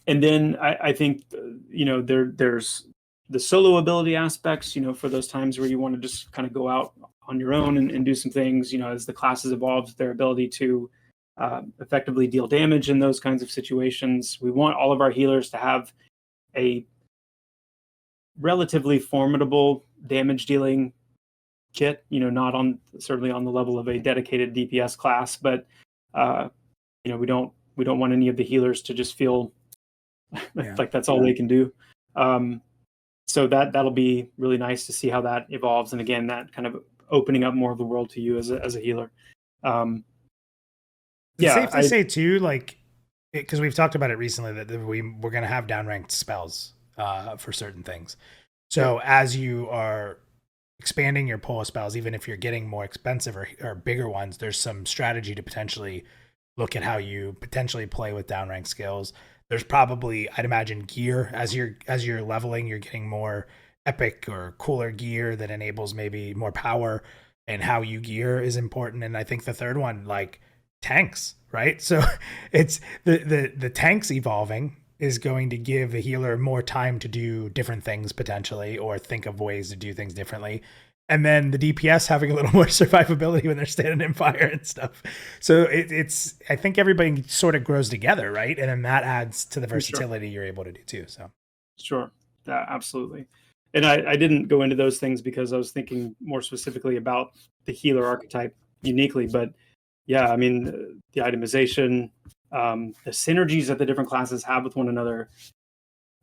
then I think there's the solo ability aspects, for those times where you want to just kind of go out on your own and do some things, as the classes evolve, their ability to effectively deal damage in those kinds of situations. We want all of our healers to have a relatively formidable damage dealing kit, not certainly on the level of a dedicated DPS class, but we don't want any of the healers to just feel like that's all they can do. So that'll be really nice to see how that evolves, and again, that kind of opening up more of the world to you as a healer. It's safe to say too, like, because we've talked about it recently, that we're going to have downranked spells for certain things. So as you are expanding your pool of spells, even if you're getting more expensive or bigger ones, there's some strategy to potentially look at how you potentially play with downranked skills. There's probably, I'd imagine, gear as you're leveling, you're getting more epic or cooler gear that enables maybe more power. and how you gear is important. And I think the third one, like tanks, right? So it's the tanks evolving is going to give the healer more time to do different things potentially, or think of ways to do things differently. And then the DPS having a little more survivability when they're standing in fire and stuff. So it's I think everybody sort of grows together, right? And then that adds to the versatility you're able to do too. So Sure. Yeah, absolutely. And I didn't go into those things because I was thinking more specifically about the healer archetype uniquely. But yeah, I mean, the itemization, the synergies that the different classes have with one another,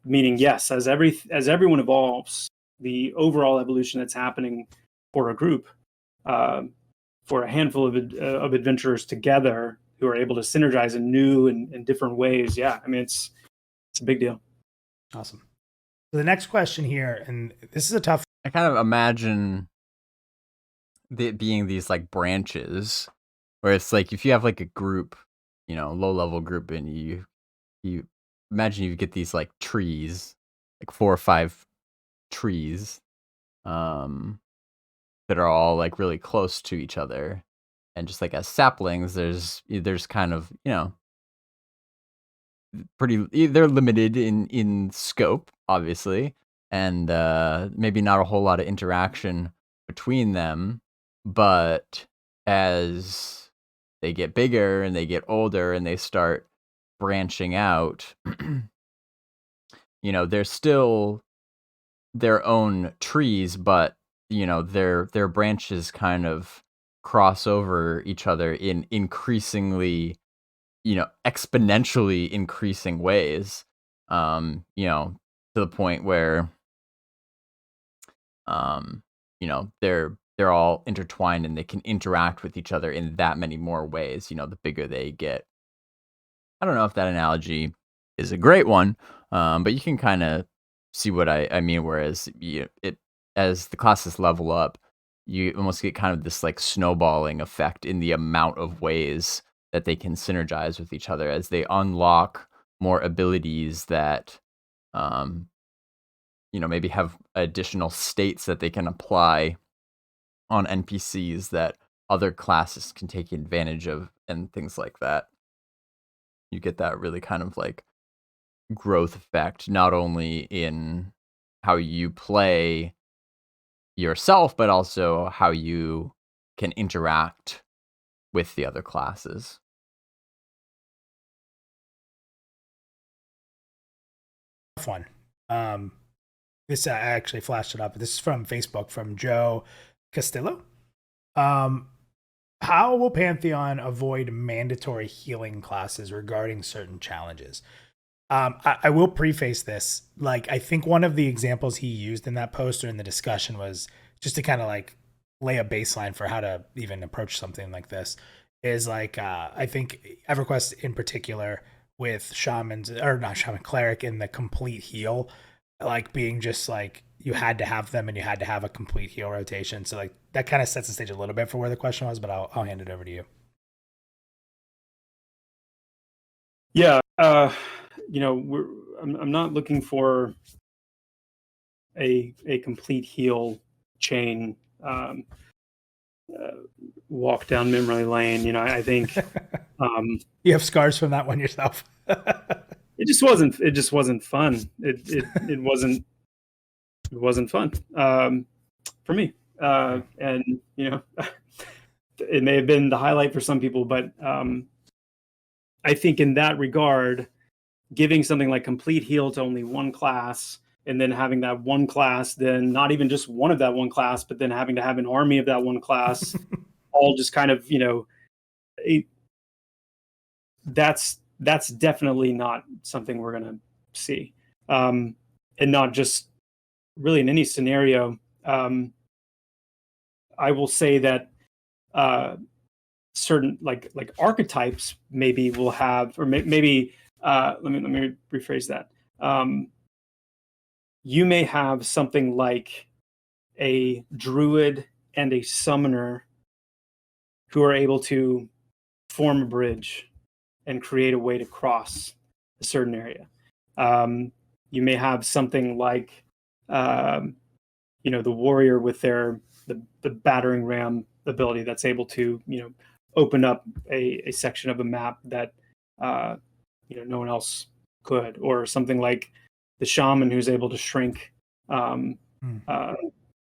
meaning, yes, as everyone evolves, the overall evolution that's happening for a group, for a handful of adventurers together who are able to synergize in new and different ways. Yeah, I mean, it's a big deal. awesome. So the next question here, and this is a tough. I kind of imagine it being these like branches, where it's like if you have like a group, low level group, and you imagine you get these like trees, like 4 or 5 trees, that are all like really close to each other, and just like as saplings, there's kind of they're limited in scope, obviously, and maybe not a whole lot of interaction between them, but as they get bigger and they get older and they start branching out, they're still their own trees, but their branches kind of cross over each other in increasingly exponentially increasing ways, to the point where, they're all intertwined and they can interact with each other in that many more ways, the bigger they get. I don't know if that analogy is a great one, but you can kind of see what I mean, whereas as the classes level up, you almost get kind of this like snowballing effect in the amount of ways that they can synergize with each other as they unlock more abilities that, maybe have additional states that they can apply on NPCs that other classes can take advantage of and things like that. You get that really kind of like growth effect, not only in how you play yourself, but also how you can interact with the other classes. One. This I actually flashed it up. This is from Facebook from Joe Castillo. How will Pantheon avoid mandatory healing classes regarding certain challenges? I will preface this. Like, I think one of the examples he used in that post or in the discussion was just to kind of like lay a baseline for how to even approach something like this. Is like I think EverQuest in particular with Cleric in the complete heal, like being just like you had to have them and you had to have a complete heal rotation. So like that kind of sets the stage a little bit for where the question was, but I'll hand it over to you. Yeah, I'm not looking for a complete heal chain walk down memory lane. I think you have scars from that one yourself. It just wasn't fun. It wasn't fun for me. And it may have been the highlight for some people, but I think in that regard, giving something like complete heal to only one class, and then having that one class, then not even just one of that one class, but then having to have an army of that one class, all just kind of, that's definitely not something we're going to see. And not just really in any scenario. I will say that certain like archetypes maybe will have, or maybe let me rephrase that. You may have something like a druid and a summoner who are able to form a bridge and create a way to cross a certain area. You may have something like, the warrior with the battering ram ability that's able to, open up a section of a map that no one else could, or something like the Shaman who's able to shrink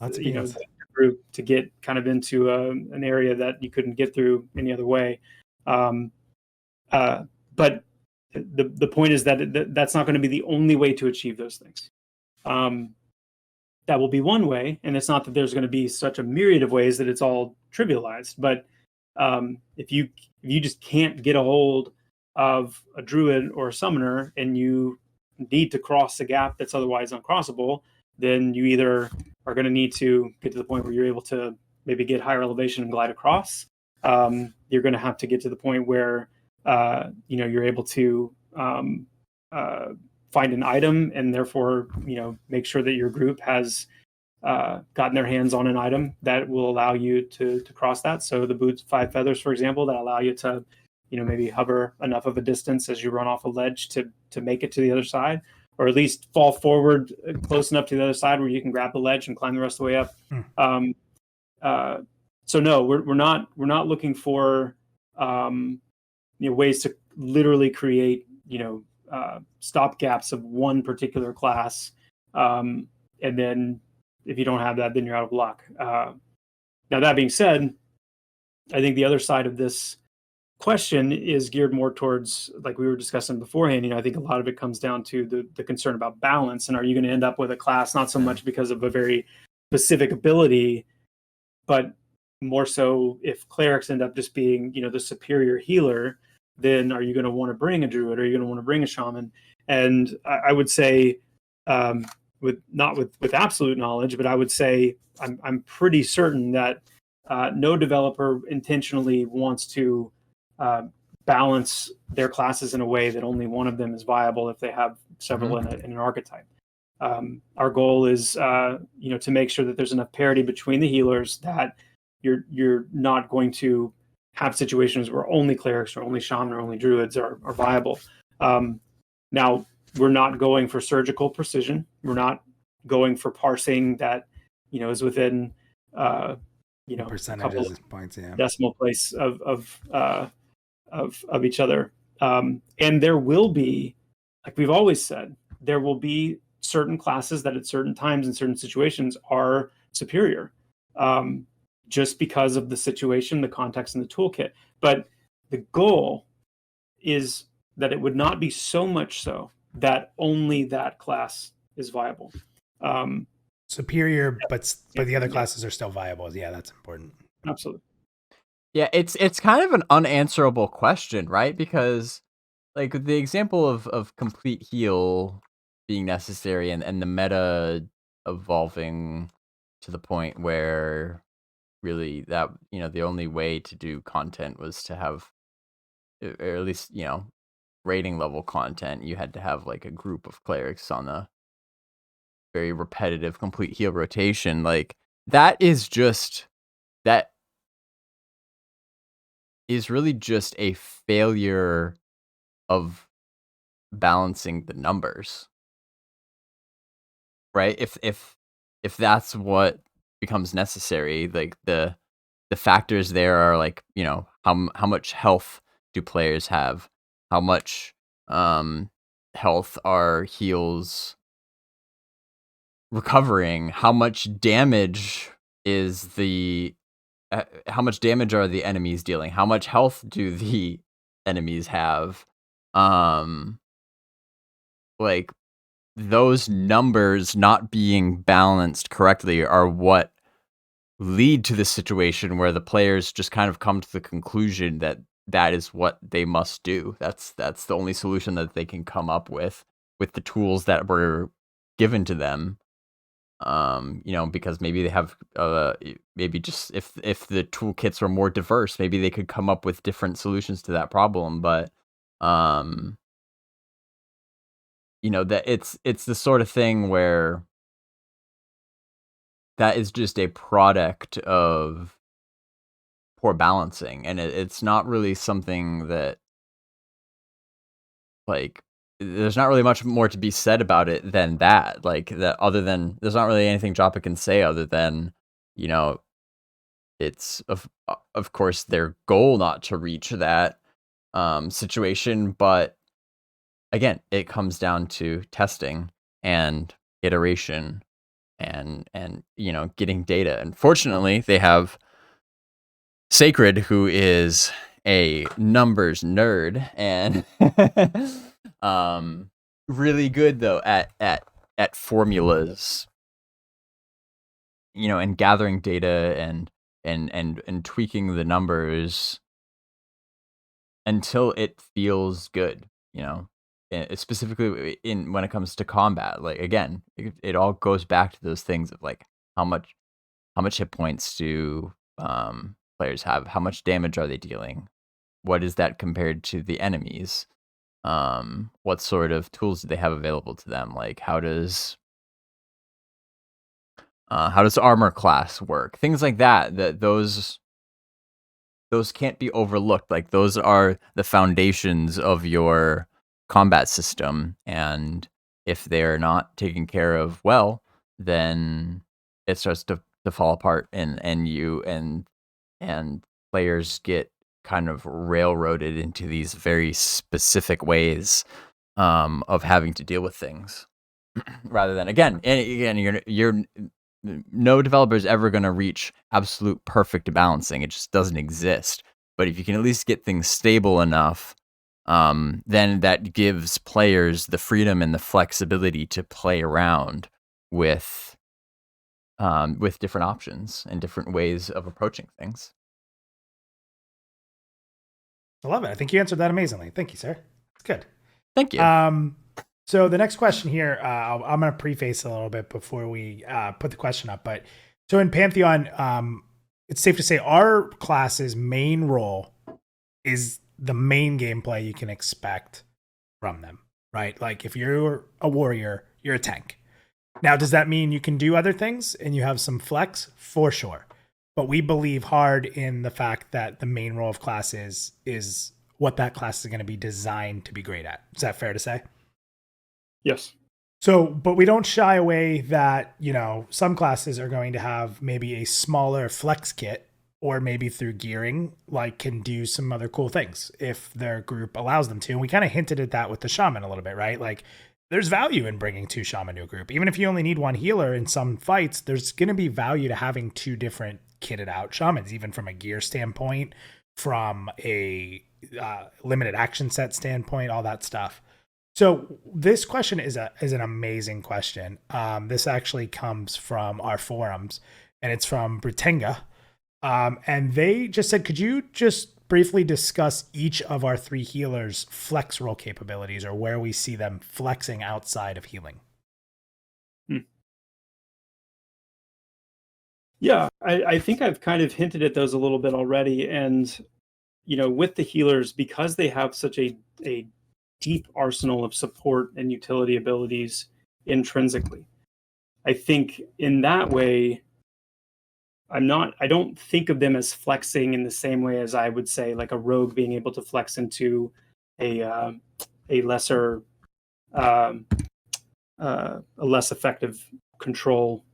Lots of the group to get kind of into an area that you couldn't get through any other way. But the point is that that's not going to be the only way to achieve those things. That will be one way, and it's not that there's going to be such a myriad of ways that it's all trivialized. But if you just can't get a hold of a druid or a summoner, and you need to cross a gap that's otherwise uncrossable, then you either are going to need to get to the point where you're able to maybe get higher elevation and glide across. You're going to have to get to the point where you're able to find an item, and therefore make sure that your group has gotten their hands on an item that will allow you to cross that. So the boots 5 feathers, for example, that allow you to maybe hover enough of a distance as you run off a ledge to make it to the other side, or at least fall forward close enough to the other side where you can grab the ledge and climb the rest of the way up. So no, we're not looking for ways to literally create stop gaps of one particular class, and then if you don't have that, then you're out of luck. Now that being said, I think the other side of this question is geared more towards, like we were discussing beforehand, I think a lot of it comes down to the concern about balance, and are you going to end up with a class not so much because of a very specific ability, but more so if clerics end up just being the superior healer, then are you going to want to bring a druid, or are you going to want to bring a shaman? And I would say, with absolute knowledge, but I would say I'm pretty certain that no developer intentionally wants to balance their classes in a way that only one of them is viable if they have several in an archetype. Our goal is to make sure that there's enough parity between the healers that you're not going to have situations where only clerics or only shaman or only druids are viable. Now, we're not going for surgical precision. We're not going for parsing that is within percentages of points, decimal place of each other. And there will be, like we've always said, there will be certain classes that at certain times in certain situations are superior, just because of the situation, the context, and the toolkit. But the goal is that it would not be so much so that only that class is viable. Superior, but the other classes are still viable. Yeah, that's important. Absolutely. Yeah, it's kind of an unanswerable question, right? Because like the example of complete heal being necessary and the meta evolving to the point where really that the only way to do content was to have, or at least rating level content, you had to have like a group of clerics on a very repetitive complete heal rotation. Like that is really just a failure of balancing the numbers, right? If that's what becomes necessary, like the factors there are like how much health do players have, how much health are heals recovering, how much damage is how much damage are the enemies dealing, how much health do the enemies have, like those numbers not being balanced correctly are what lead to this situation where the players just kind of come to the conclusion that that is what they must do. That's the only solution that they can come up with the tools that were given to them. Because maybe they have maybe just if the toolkits were more diverse, maybe they could come up with different solutions to that problem. But that it's the sort of thing where that is just a product of poor balancing, and it's not really something that, like, there's not really much more to be said about it than that. Like that, other than there's not really anything Joppa can say other than it's of course their goal not to reach that situation, but again, it comes down to testing and iteration and getting data. And fortunately, they have Sacred, who is a numbers nerd and really good though at formulas, and gathering data and tweaking the numbers until it feels good, specifically when it comes to combat. Like, again, it all goes back to those things of like how much hit points do players have, how much damage are they dealing, what is that compared to the enemies, what sort of tools do they have available to them, like how does armor class work, things like that those can't be overlooked. Like, those are the foundations of your combat system, and if they're not taken care of well, then it starts to fall apart, and players get kind of railroaded into these very specific ways of having to deal with things, rather than again, you're no developer is ever going to reach absolute perfect balancing. It just doesn't exist. But if you can at least get things stable enough, then that gives players the freedom and the flexibility to play around with different options and different ways of approaching things. I love it. I think you answered that amazingly. Thank you, sir. It's good. Thank you. So the next question here, I'm going to preface a little bit before we put the question up. But so in Pantheon, it's safe to say our class's main role is the main gameplay you can expect from them, right? Like, if you're a warrior, you're a tank. Now, does that mean you can do other things and you have some flex? For sure. But we believe hard in the fact that the main role of class is what that class is going to be designed to be great at. Is that fair to say? Yes. So, but we don't shy away that, some classes are going to have maybe a smaller flex kit, or maybe through gearing, like, can do some other cool things if their group allows them to. And we kind of hinted at that with the Shaman a little bit, right? Like, there's value in bringing 2 Shaman to a group. Even if you only need 1 healer in some fights, there's going to be value to having 2 different kitted out Shamans, even from a gear standpoint, from a limited action set standpoint, all that stuff. So this question is an amazing question. This actually comes from our forums, and it's from Britanga. And they just said, could you just briefly discuss each of our 3 healers' flex role capabilities, or where we see them flexing outside of healing? Yeah, I think I've kind of hinted at those a little bit already. And, with the healers, because they have such a deep arsenal of support and utility abilities intrinsically, I think in that way, I don't think of them as flexing in the same way as I would say like a rogue being able to flex into a lesser, a less effective control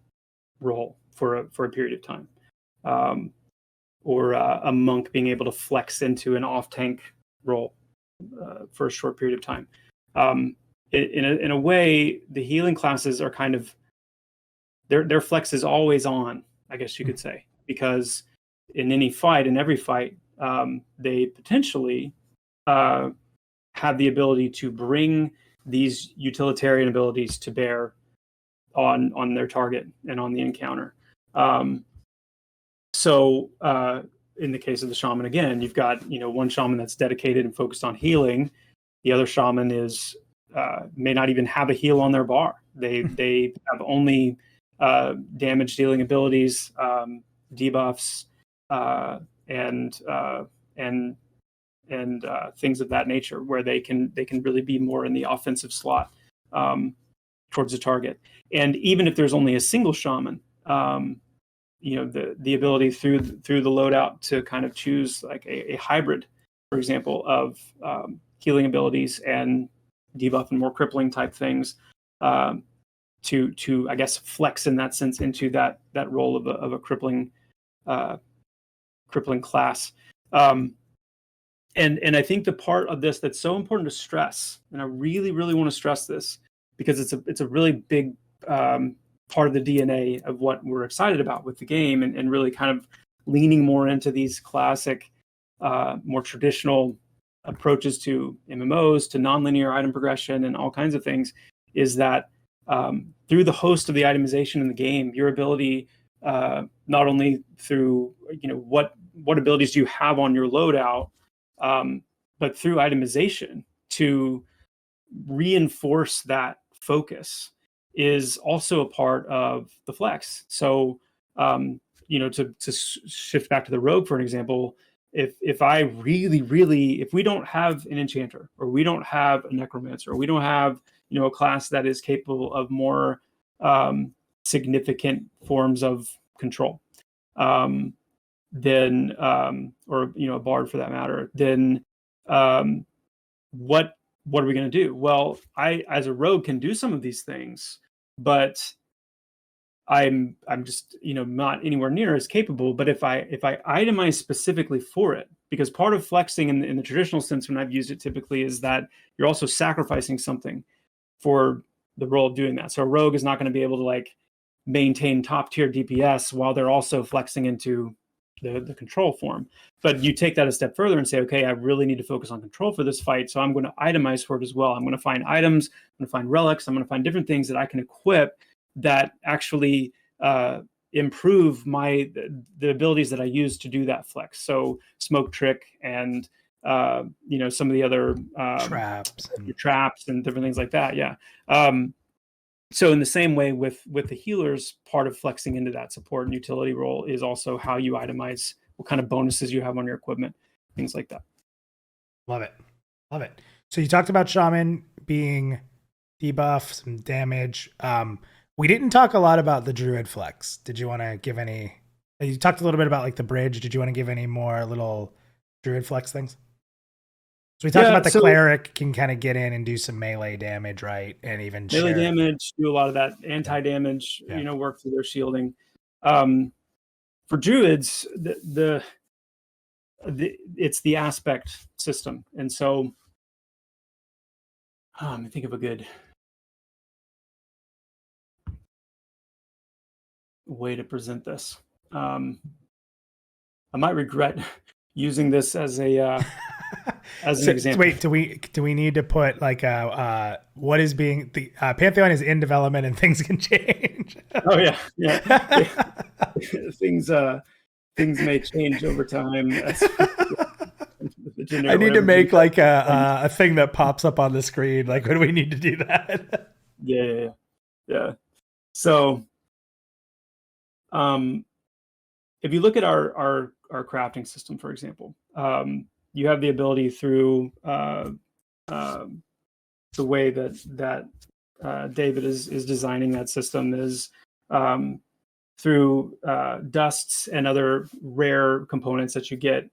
role for a period of time, or a monk being able to flex into an off tank role for a short period of time. In a way, the healing classes are kind of their flex is always on, I guess you could say, because in every fight, they potentially have the ability to bring these utilitarian abilities to bear on their target and on the encounter. So in the case of the Shaman, again, you've got one Shaman that's dedicated and focused on healing. The other Shaman is may not even have a heal on their bar. They have only damage dealing abilities, debuffs, and things of that nature, where they can really be more in the offensive slot towards the target. And even if there's only a single Shaman, the ability through the loadout to kind of choose like a hybrid, for example, of healing abilities and debuff and more crippling type things, to I guess flex in that sense into that role of a crippling crippling class. And I think the part of this that's so important to stress, and I really, really want to stress this because it's a really big part of the DNA of what we're excited about with the game, and really kind of leaning more into these classic, more traditional approaches to MMOs, to nonlinear item progression, and all kinds of things, is that through the host of the itemization in the game, your ability, not only through what abilities do you have on your loadout, but through itemization to reinforce that focus is also a part of the flex. So, to shift back to the rogue, for an example, if I really, if we don't have an enchanter, or we don't have a necromancer, or we don't have, a class that is capable of more significant forms of control, then, or, a bard for that matter, then what are we going to do? Well, I, as a rogue, can do some of these things, but I'm just, not anywhere near as capable. But if I itemize specifically for it, because part of flexing in the traditional sense when I've used it typically is that you're also sacrificing something for the role of doing that. So a rogue is not going to be able to maintain top tier DPS while they're also flexing into the control form. But you take that a step further and say, okay, I really need to focus on control for this fight, so I'm going to itemize for it as well. I'm going to find items, I'm going to find relics, I'm going to find different things that I can equip that actually improve the abilities that I use to do that flex. So smoke trick and some of the other traps and different things like that. Yeah. So in the same way with the healers, part of flexing into that support and utility role is also how you itemize, what kind of bonuses you have on your equipment, things like that. Love it. So you talked about Shaman being debuff, some damage. We didn't talk a lot about the Druid flex. Did you want to give any? You talked a little bit about the bridge. Did you want to give any more little Druid flex things? So we talked about the Cleric can kind of get in and do some melee damage, right? And even melee damage, do a lot of that anti-damage, work through their shielding. For Druids, it's the aspect system. And so let me think of a good way to present this. I might regret using this as a as an example. Wait, do we need to put what is being the Pantheon is in development and things can change? Oh yeah. Things may change over time. I need to make a thing that pops up on the screen. When do we need to do that? Yeah. So, if you look at our crafting system, for example, you have the ability through the way that David is designing that system is through dusts and other rare components that you get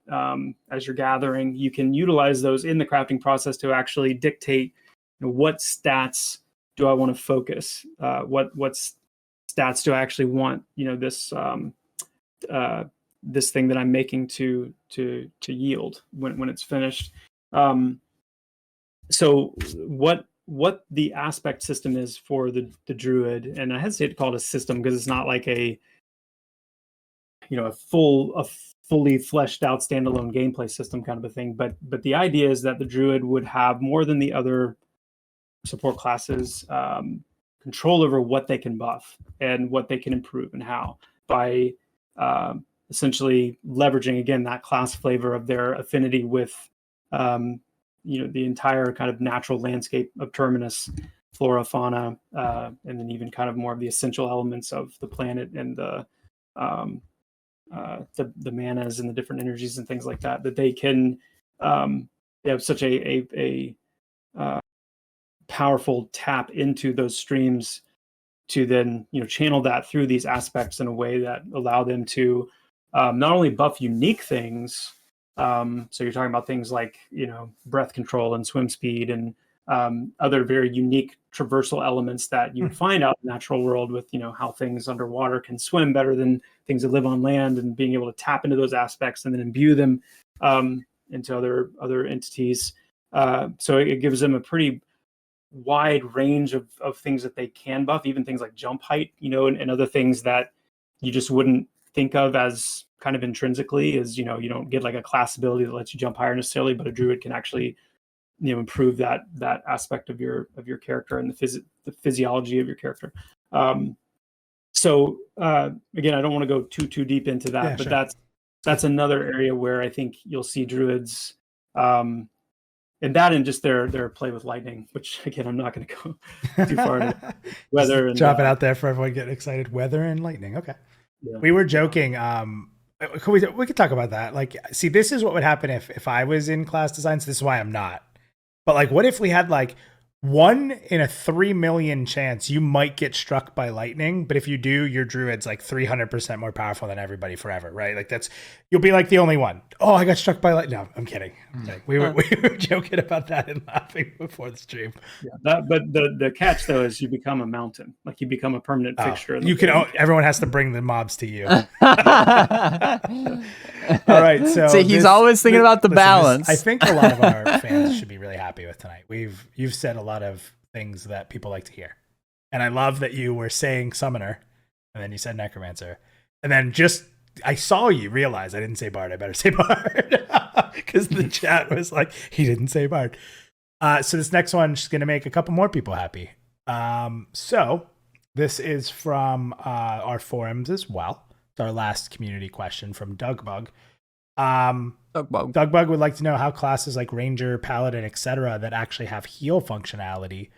as you're gathering. You can utilize those in the crafting process to actually dictate what stats do I want to focus, what stats do I actually want this thing that I'm making to yield when it's finished. So what the aspect system is for the Druid, and I hesitate to call it a system because it's not like a fully fleshed out standalone gameplay system kind of a thing. But the idea is that the Druid would have more than the other support classes control over what they can buff and what they can improve and how by essentially leveraging again that class flavor of their affinity with the entire kind of natural landscape of Terminus, flora, fauna, and then even kind of more of the essential elements of the planet and the manas and the different energies and things like that they can they have such a powerful tap into those streams to then channel that through these aspects in a way that allow them to not only buff unique things, so you're talking about things like breath control and swim speed and other very unique traversal elements that you would find out in the natural world with, how things underwater can swim better than things that live on land, and being able to tap into those aspects and then imbue them into other entities. So it gives them a pretty wide range of things that they can buff, even things like jump height, and other things that you just wouldn't think of as kind of intrinsically, as you don't get like a class ability that lets you jump higher necessarily, but a druid can actually improve that aspect of your character and the physiology of your character. So again, I don't want to go too deep into that, but sure. That's another area where I think you'll see druids, and that, and just their play with lightning, which again, I'm not going to go too far into weather and drop it out there for everyone getting excited. Weather and lightning. Okay. Yeah. We were joking. We could talk about that. Like, see, this is what would happen if I was in class design. So this is why I'm not. But like, what if we had like 1 in a 3 million chance you might get struck by lightning, but if you do, your druid's like 300% more powerful than everybody forever, right? Like you'll be like the only one. Oh, I got struck by lightning. No, I'm kidding. We were joking about that and laughing before the stream. Yeah, but the catch though is you become a mountain, like you become a permanent fixture. Everyone has to bring the mobs to you. All right, so he's always thinking about the balance. I think a lot of our fans should be really happy with tonight. You've said a lot of things that people like to hear, and I love that you were saying summoner, and then you said necromancer, and then I saw you realize I didn't say bard. I better say bard because the chat was like, he didn't say bard. So this next one is going to make a couple more people happy. So this is from our forums as well. Our last community question from Dougbug. Dougbug would like to know how classes like Ranger, Paladin, etc. that actually have heal functionality,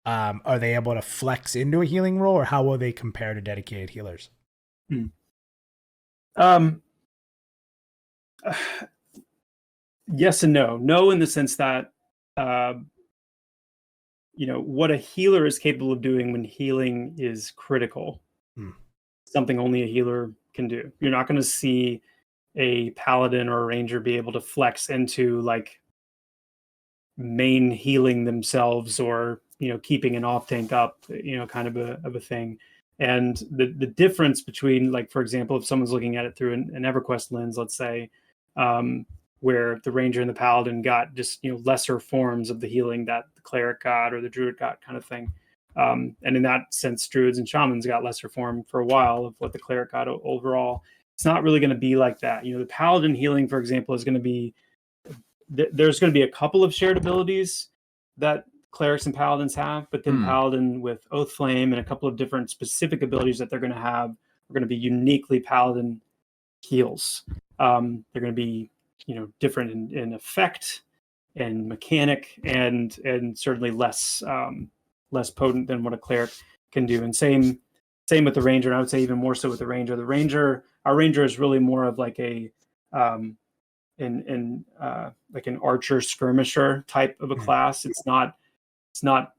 are they able to flex into a healing role, or how will they compare to dedicated healers? Yes and no. No, in the sense that what a healer is capable of doing when healing is critical. Something only a healer can do. You're not going to see a paladin or a ranger be able to flex into like main healing themselves, or keeping an off tank up, kind of a thing. And the difference between, like, for example, if someone's looking at it through an EverQuest lens, let's say, where the ranger and the paladin got just lesser forms of the healing that the cleric got or the druid got, kind of thing. And in that sense, druids and shamans got lesser form for a while of what the cleric got overall. It's not really going to be like that. The paladin healing, for example, is going to be, there's going to be a couple of shared abilities that clerics and paladins have, but then paladin with Oath Flame and a couple of different specific abilities that they're going to have are going to be uniquely paladin heals. They're going to be, different in effect and mechanic, and certainly less potent than what a cleric can do. And same with the ranger, and I would say even more so with the ranger. Our ranger is really more of like a like an archer skirmisher type of a class. It's not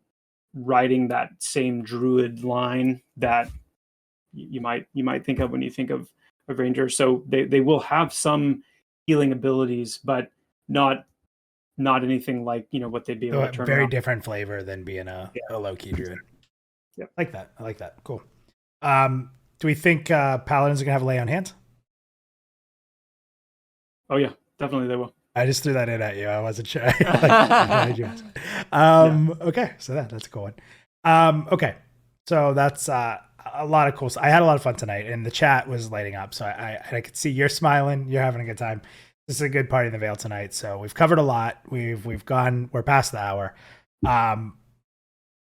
riding that same druid line that you might think of when you think of a ranger. So they will have some healing abilities, but not anything like what they'd be able to turn very around. Different flavor than being a low-key druid. Yep. I like that. Cool. Do we think paladins are gonna have lay on hands? Oh yeah, definitely they will. I just threw that in at you. I wasn't sure. Okay, so that's a cool one. Okay, so that's a lot of cool stuff. I had a lot of fun tonight, and the chat was lighting up. So I could see you're smiling. You're having a good time. This is a good party in the Vale tonight. So we've covered a lot. We're past the hour.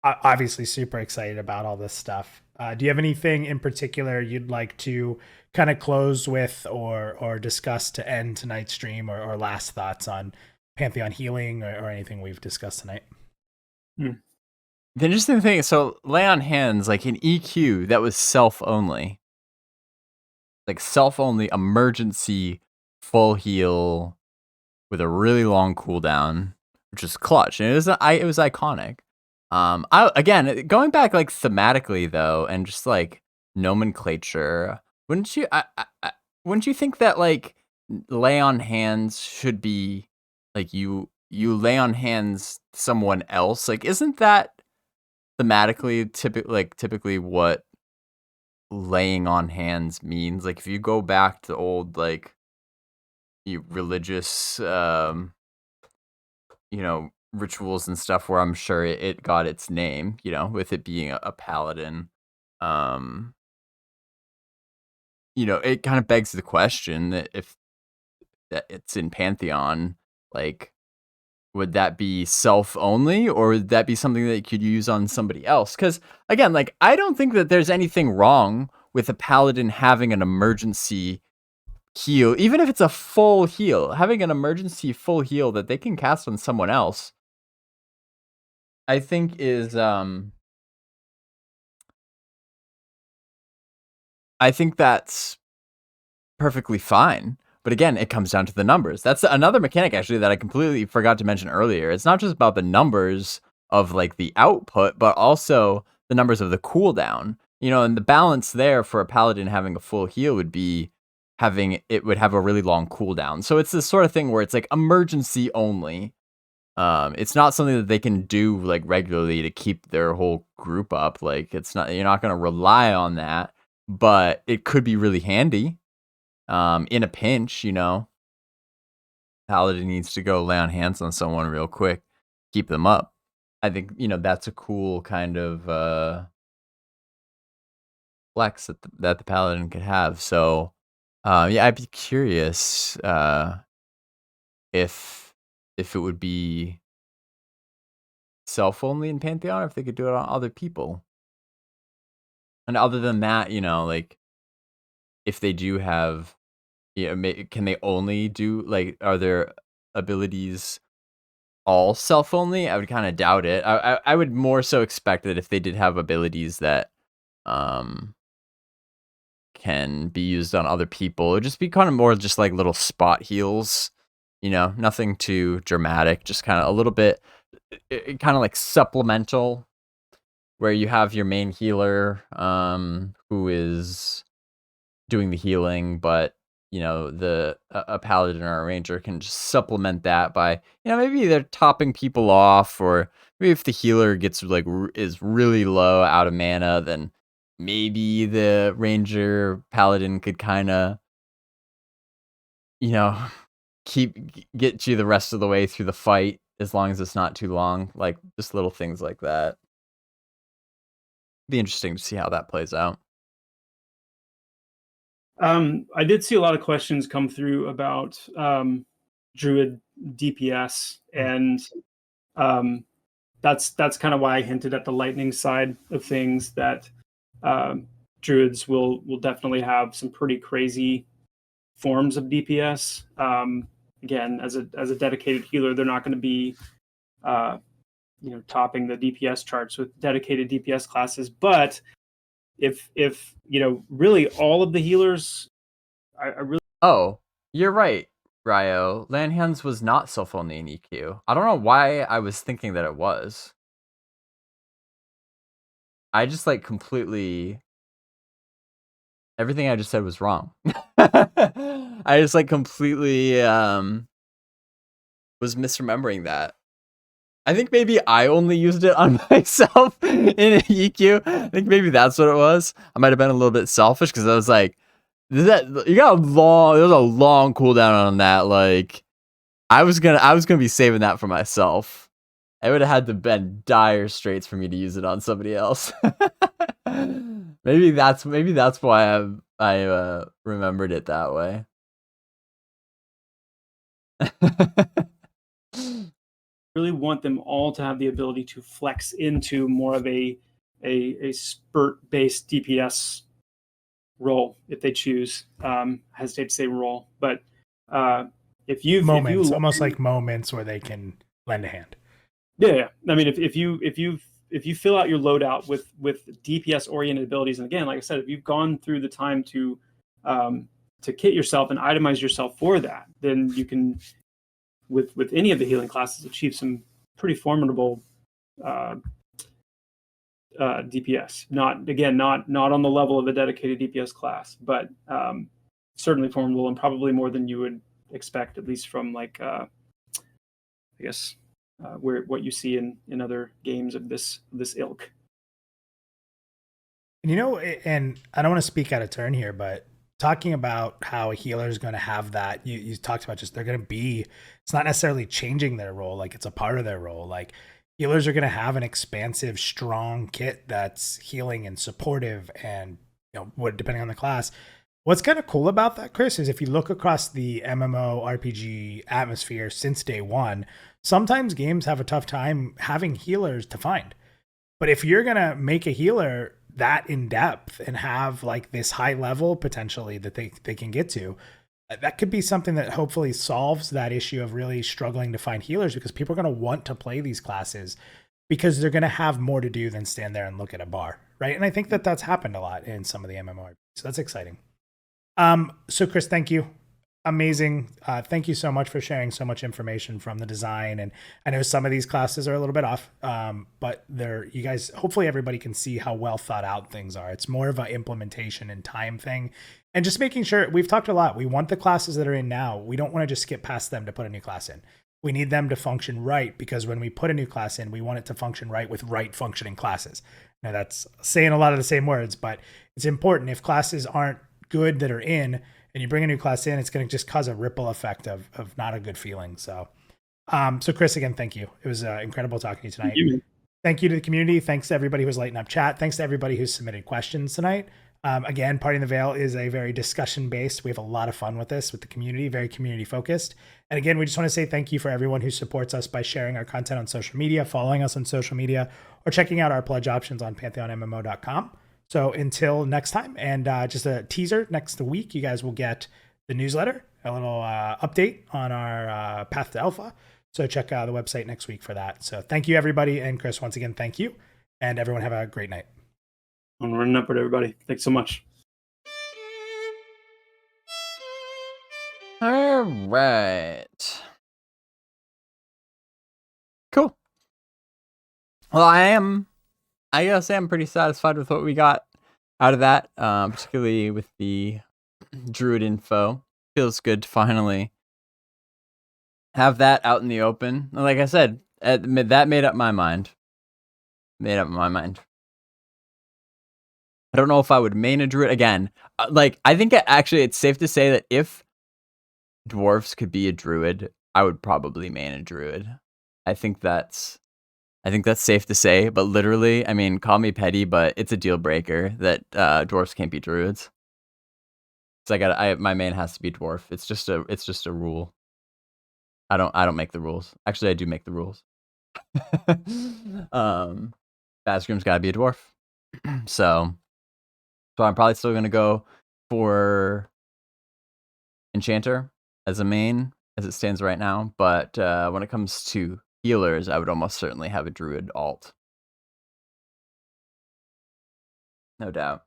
Obviously super excited about all this stuff. Do you have anything in particular you'd like to kind of close with or discuss to end tonight's stream, or last thoughts on Pantheon healing or anything we've discussed tonight? The interesting thing, so lay on hands, like in EQ, that was self-only. Like self-only emergency full heal with a really long cooldown, which is clutch. And it was iconic. Again, going back like thematically though, and just like nomenclature, wouldn't you think that like lay on hands should be like you you lay on hands someone else. Like, isn't that thematically typically what laying on hands means? Like, if you go back to old like religious rituals and stuff, where I'm sure it got its name, with it being a paladin. It kind of begs the question that if that it's in Pantheon, like, would that be self only, or would that be something that you could use on somebody else? Because again, like, I don't think that there's anything wrong with a paladin having an emergency heal, even if it's a full heal, having an emergency full heal that they can cast on someone else, I think is I think that's perfectly fine. But again, it comes down to the numbers. That's another mechanic actually that I completely forgot to mention earlier. It's not just about the numbers of like the output, but also the numbers of the cooldown. And the balance there for a paladin having a full heal would be would have a really long cooldown. So it's this sort of thing where it's like emergency only. It's not something that they can do like regularly to keep their whole group up. Like, you're not going to rely on that, but it could be really handy. In a pinch, paladin needs to go lay on hands on someone real quick, keep them up. I think, that's a cool kind of flex that the paladin could have. So, yeah, I'd be curious if it would be self only in Pantheon, or if they could do it on other people. And other than that, like, if they do have, can they only do, like, are their abilities all self only? I would kind of doubt it. I would more so expect that if they did have abilities that can be used on other people, it would just be kind of more just like little spot heals, nothing too dramatic, just kind of a little bit kind of like supplemental, where you have your main healer who is doing the healing, but a paladin or a ranger can just supplement that by, maybe they're topping people off, or maybe if the healer gets like is really low out of mana, then maybe the ranger paladin could kind of get you the rest of the way through the fight, as long as it's not too long. Like, just little things like that. Be interesting to see how that plays out. I did see a lot of questions come through about Druid DPS, and that's kind of why I hinted at the lightning side of things, that Druids will definitely have some pretty crazy forms of DPS. Again, as a dedicated healer, they're not going to be topping the DPS charts with dedicated DPS classes, but if really all of the healers, I really... Oh, you're right, Ryo. Land hands was not self-only in EQ. I don't know why I was thinking that it was. I just like completely... Everything I just said was wrong. I just like completely was misremembering that. I think maybe I only used it on myself in EQ. I think maybe that's what it was. I might have been a little bit selfish, because I was like, there's a long cooldown on that. Like, I was gonna be saving that for myself. It would have had to been dire straits for me to use it on somebody else. maybe that's why I remembered it that way. really want them all to have the ability to flex into more of a spurt-based DPS role if they choose. I hesitate to say role, but almost like moments where they can lend a hand. Yeah. I mean, if you fill out your loadout with DPS oriented abilities, and again, like I said, if you've gone through the time to kit yourself and itemize yourself for that, then you can, with any of the healing classes, achieve some pretty formidable DPS. Not on the level of a dedicated DPS class, but certainly formidable, and probably more than you would expect, at least from like I guess what you see in other games of this ilk. And and I don't want to speak out of turn here, but talking about how a healer is going to have that, you talked about just they're going to be, it's not necessarily changing their role, like it's a part of their role. Like healers are going to have an expansive, strong kit that's healing and supportive, and what depending on the class. What's kind of cool about that, Chris, is if you look across the MMORPG atmosphere since day one, sometimes games have a tough time having healers to find. But if you're going to make a healer that in depth and have like this high level potentially that they can get to, that could be something that hopefully solves that issue of really struggling to find healers, because people are going to want to play these classes because they're going to have more to do than stand there and look at a bar, right? And I think that that's happened a lot in some of the MMORPGs, so that's exciting. So Chris, thank you. Amazing. Thank you so much for sharing so much information from the design. And I know some of these classes are a little bit off, but you guys, hopefully everybody can see how well thought out things are. It's more of an implementation and time thing. And just making sure, we've talked a lot. We want the classes that are in now. We don't want to just skip past them to put a new class in. We need them to function right, because when we put a new class in, we want it to function right with right functioning classes. Now that's saying a lot of the same words, but it's important. If classes aren't good that are in, and you bring a new class in, it's going to just cause a ripple effect of not a good feeling. So, so Chris, again, thank you. It was incredible talking to you tonight. Thank you to the community. Thanks to everybody who's lighting up chat. Thanks to everybody who's submitted questions tonight. Again, Parting the Veil is a very discussion based. We have a lot of fun with this, with the community, very community focused. And again, we just want to say thank you for everyone who supports us by sharing our content on social media, following us on social media, or checking out our pledge options on pantheonmmo.com. So until next time, and just a teaser, next week, you guys will get the newsletter, a little update on our path to alpha. So check out the website next week for that. So thank you, everybody. And Chris, once again, thank you. And everyone have a great night. I'm running upward, everybody. Thanks so much. All right. Cool. Well, I guess I'm pretty satisfied with what we got out of that, particularly with the Druid info. Feels good to finally have that out in the open. Like I said, that made up my mind. I don't know if I would main a Druid again. I think actually it's safe to say that if dwarves could be a Druid, I would probably main a Druid. I think that's safe to say, but literally, I mean, call me petty, but it's a deal breaker that dwarves can't be druids. So my main has to be dwarf. It's just a rule. I don't make the rules. Actually, I do make the rules. Bazgrim's got to be a dwarf. So I'm probably still gonna go for Enchanter as a main as it stands right now. But when it comes to healers, I would almost certainly have a Druid alt. No doubt.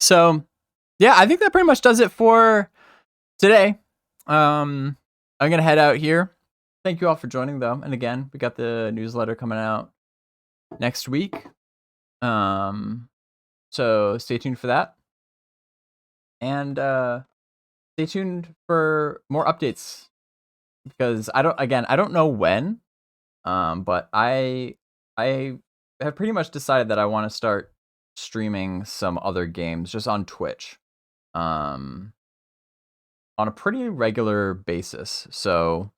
So, yeah, I think that pretty much does it for today. I'm going to head out here. Thank you all for joining, though. And again, we got the newsletter coming out next week. So stay tuned for that. And stay tuned for more updates, because I don't know when, but I have pretty much decided that I want to start streaming some other games just on Twitch, on a pretty regular basis. So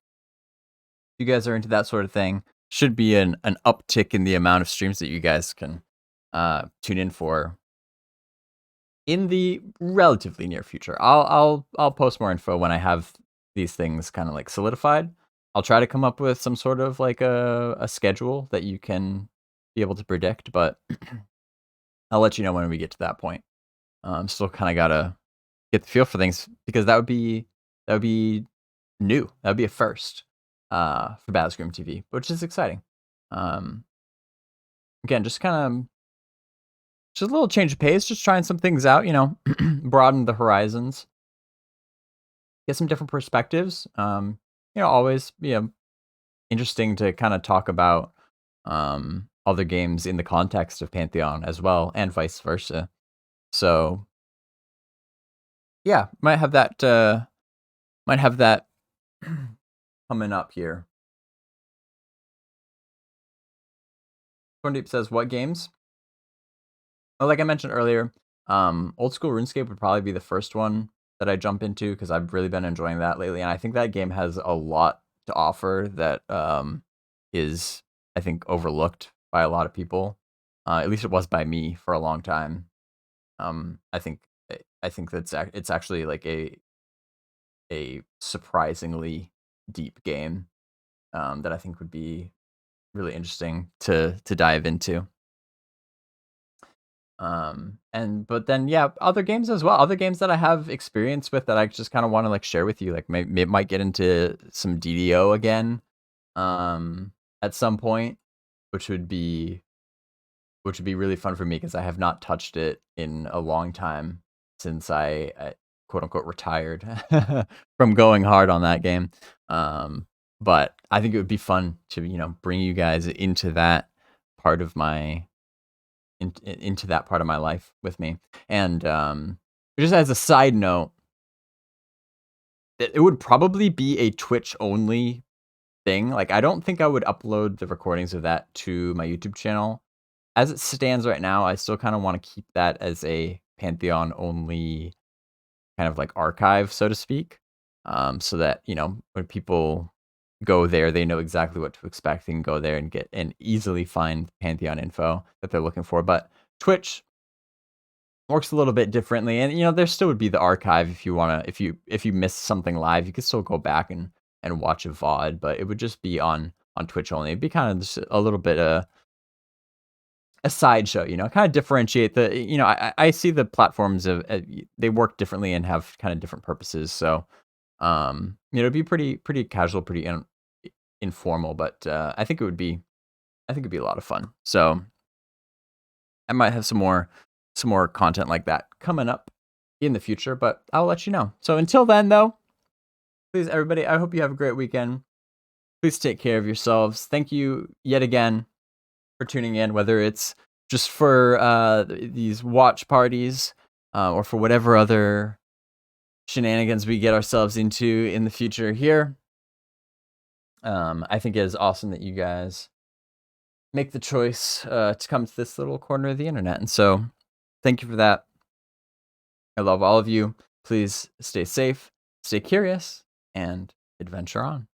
if you guys are into that sort of thing, should be an uptick in the amount of streams that you guys can tune in for in the relatively near future. I'll post more info when I have these things kind of like solidified. I'll try to come up with some sort of like a schedule that you can be able to predict, but I'll let you know when we get to that point. Still kind of gotta get the feel for things, because that would be new. That would be a first for BazgrimTV, which is exciting. Again, just a little change of pace, just trying some things out, broaden the horizons, get some different perspectives. Always, interesting to kind of talk about other games in the context of Pantheon as well, and vice versa. So yeah, might have that coming up here. Deep says, what games? Well, like I mentioned earlier, old school RuneScape would probably be the first one that I jump into because I've really been enjoying that lately, and I think that game has a lot to offer that is, I think, overlooked by a lot of people. At least it was by me for a long time. I think it's actually like a surprisingly deep game that I think would be really interesting to dive into. But then yeah, other games as well. Other games that I have experience with that I just kind of want to like share with you. Like maybe might get into some DDO again, at some point, which would be really fun for me because I have not touched it in a long time since I quote unquote retired from going hard on that game. But I think it would be fun to bring you guys into that part of my into that part of my life with me. And just as a side note, it would probably be a Twitch only thing. Like I don't think I would upload the recordings of that to my YouTube channel. As it stands right now, I still kind of want to keep that as a Pantheon only kind of like archive, so to speak. So that, when people go there, they know exactly what to expect. They can go there and get and easily find Pantheon info that they're looking for. But Twitch works a little bit differently, and there still would be the archive if you want to. If you miss something live, you could still go back and watch a VOD, but it would just be on Twitch only. It'd be kind of just a little bit a sideshow, kind of differentiate the. I see the platforms of they work differently and have kind of different purposes. So, it'd be pretty casual, pretty informal, but I think it'd be a lot of fun. So I might have some more content like that coming up in the future, but I'll let you know. So until then, though, please, everybody, I hope you have a great weekend. Please take care of yourselves. Thank you yet again for tuning in, whether it's just for these watch parties or for whatever other shenanigans we get ourselves into in the future here. I think it is awesome that you guys make the choice to come to this little corner of the internet. And so thank you for that. I love all of you. Please stay safe, stay curious, and adventure on.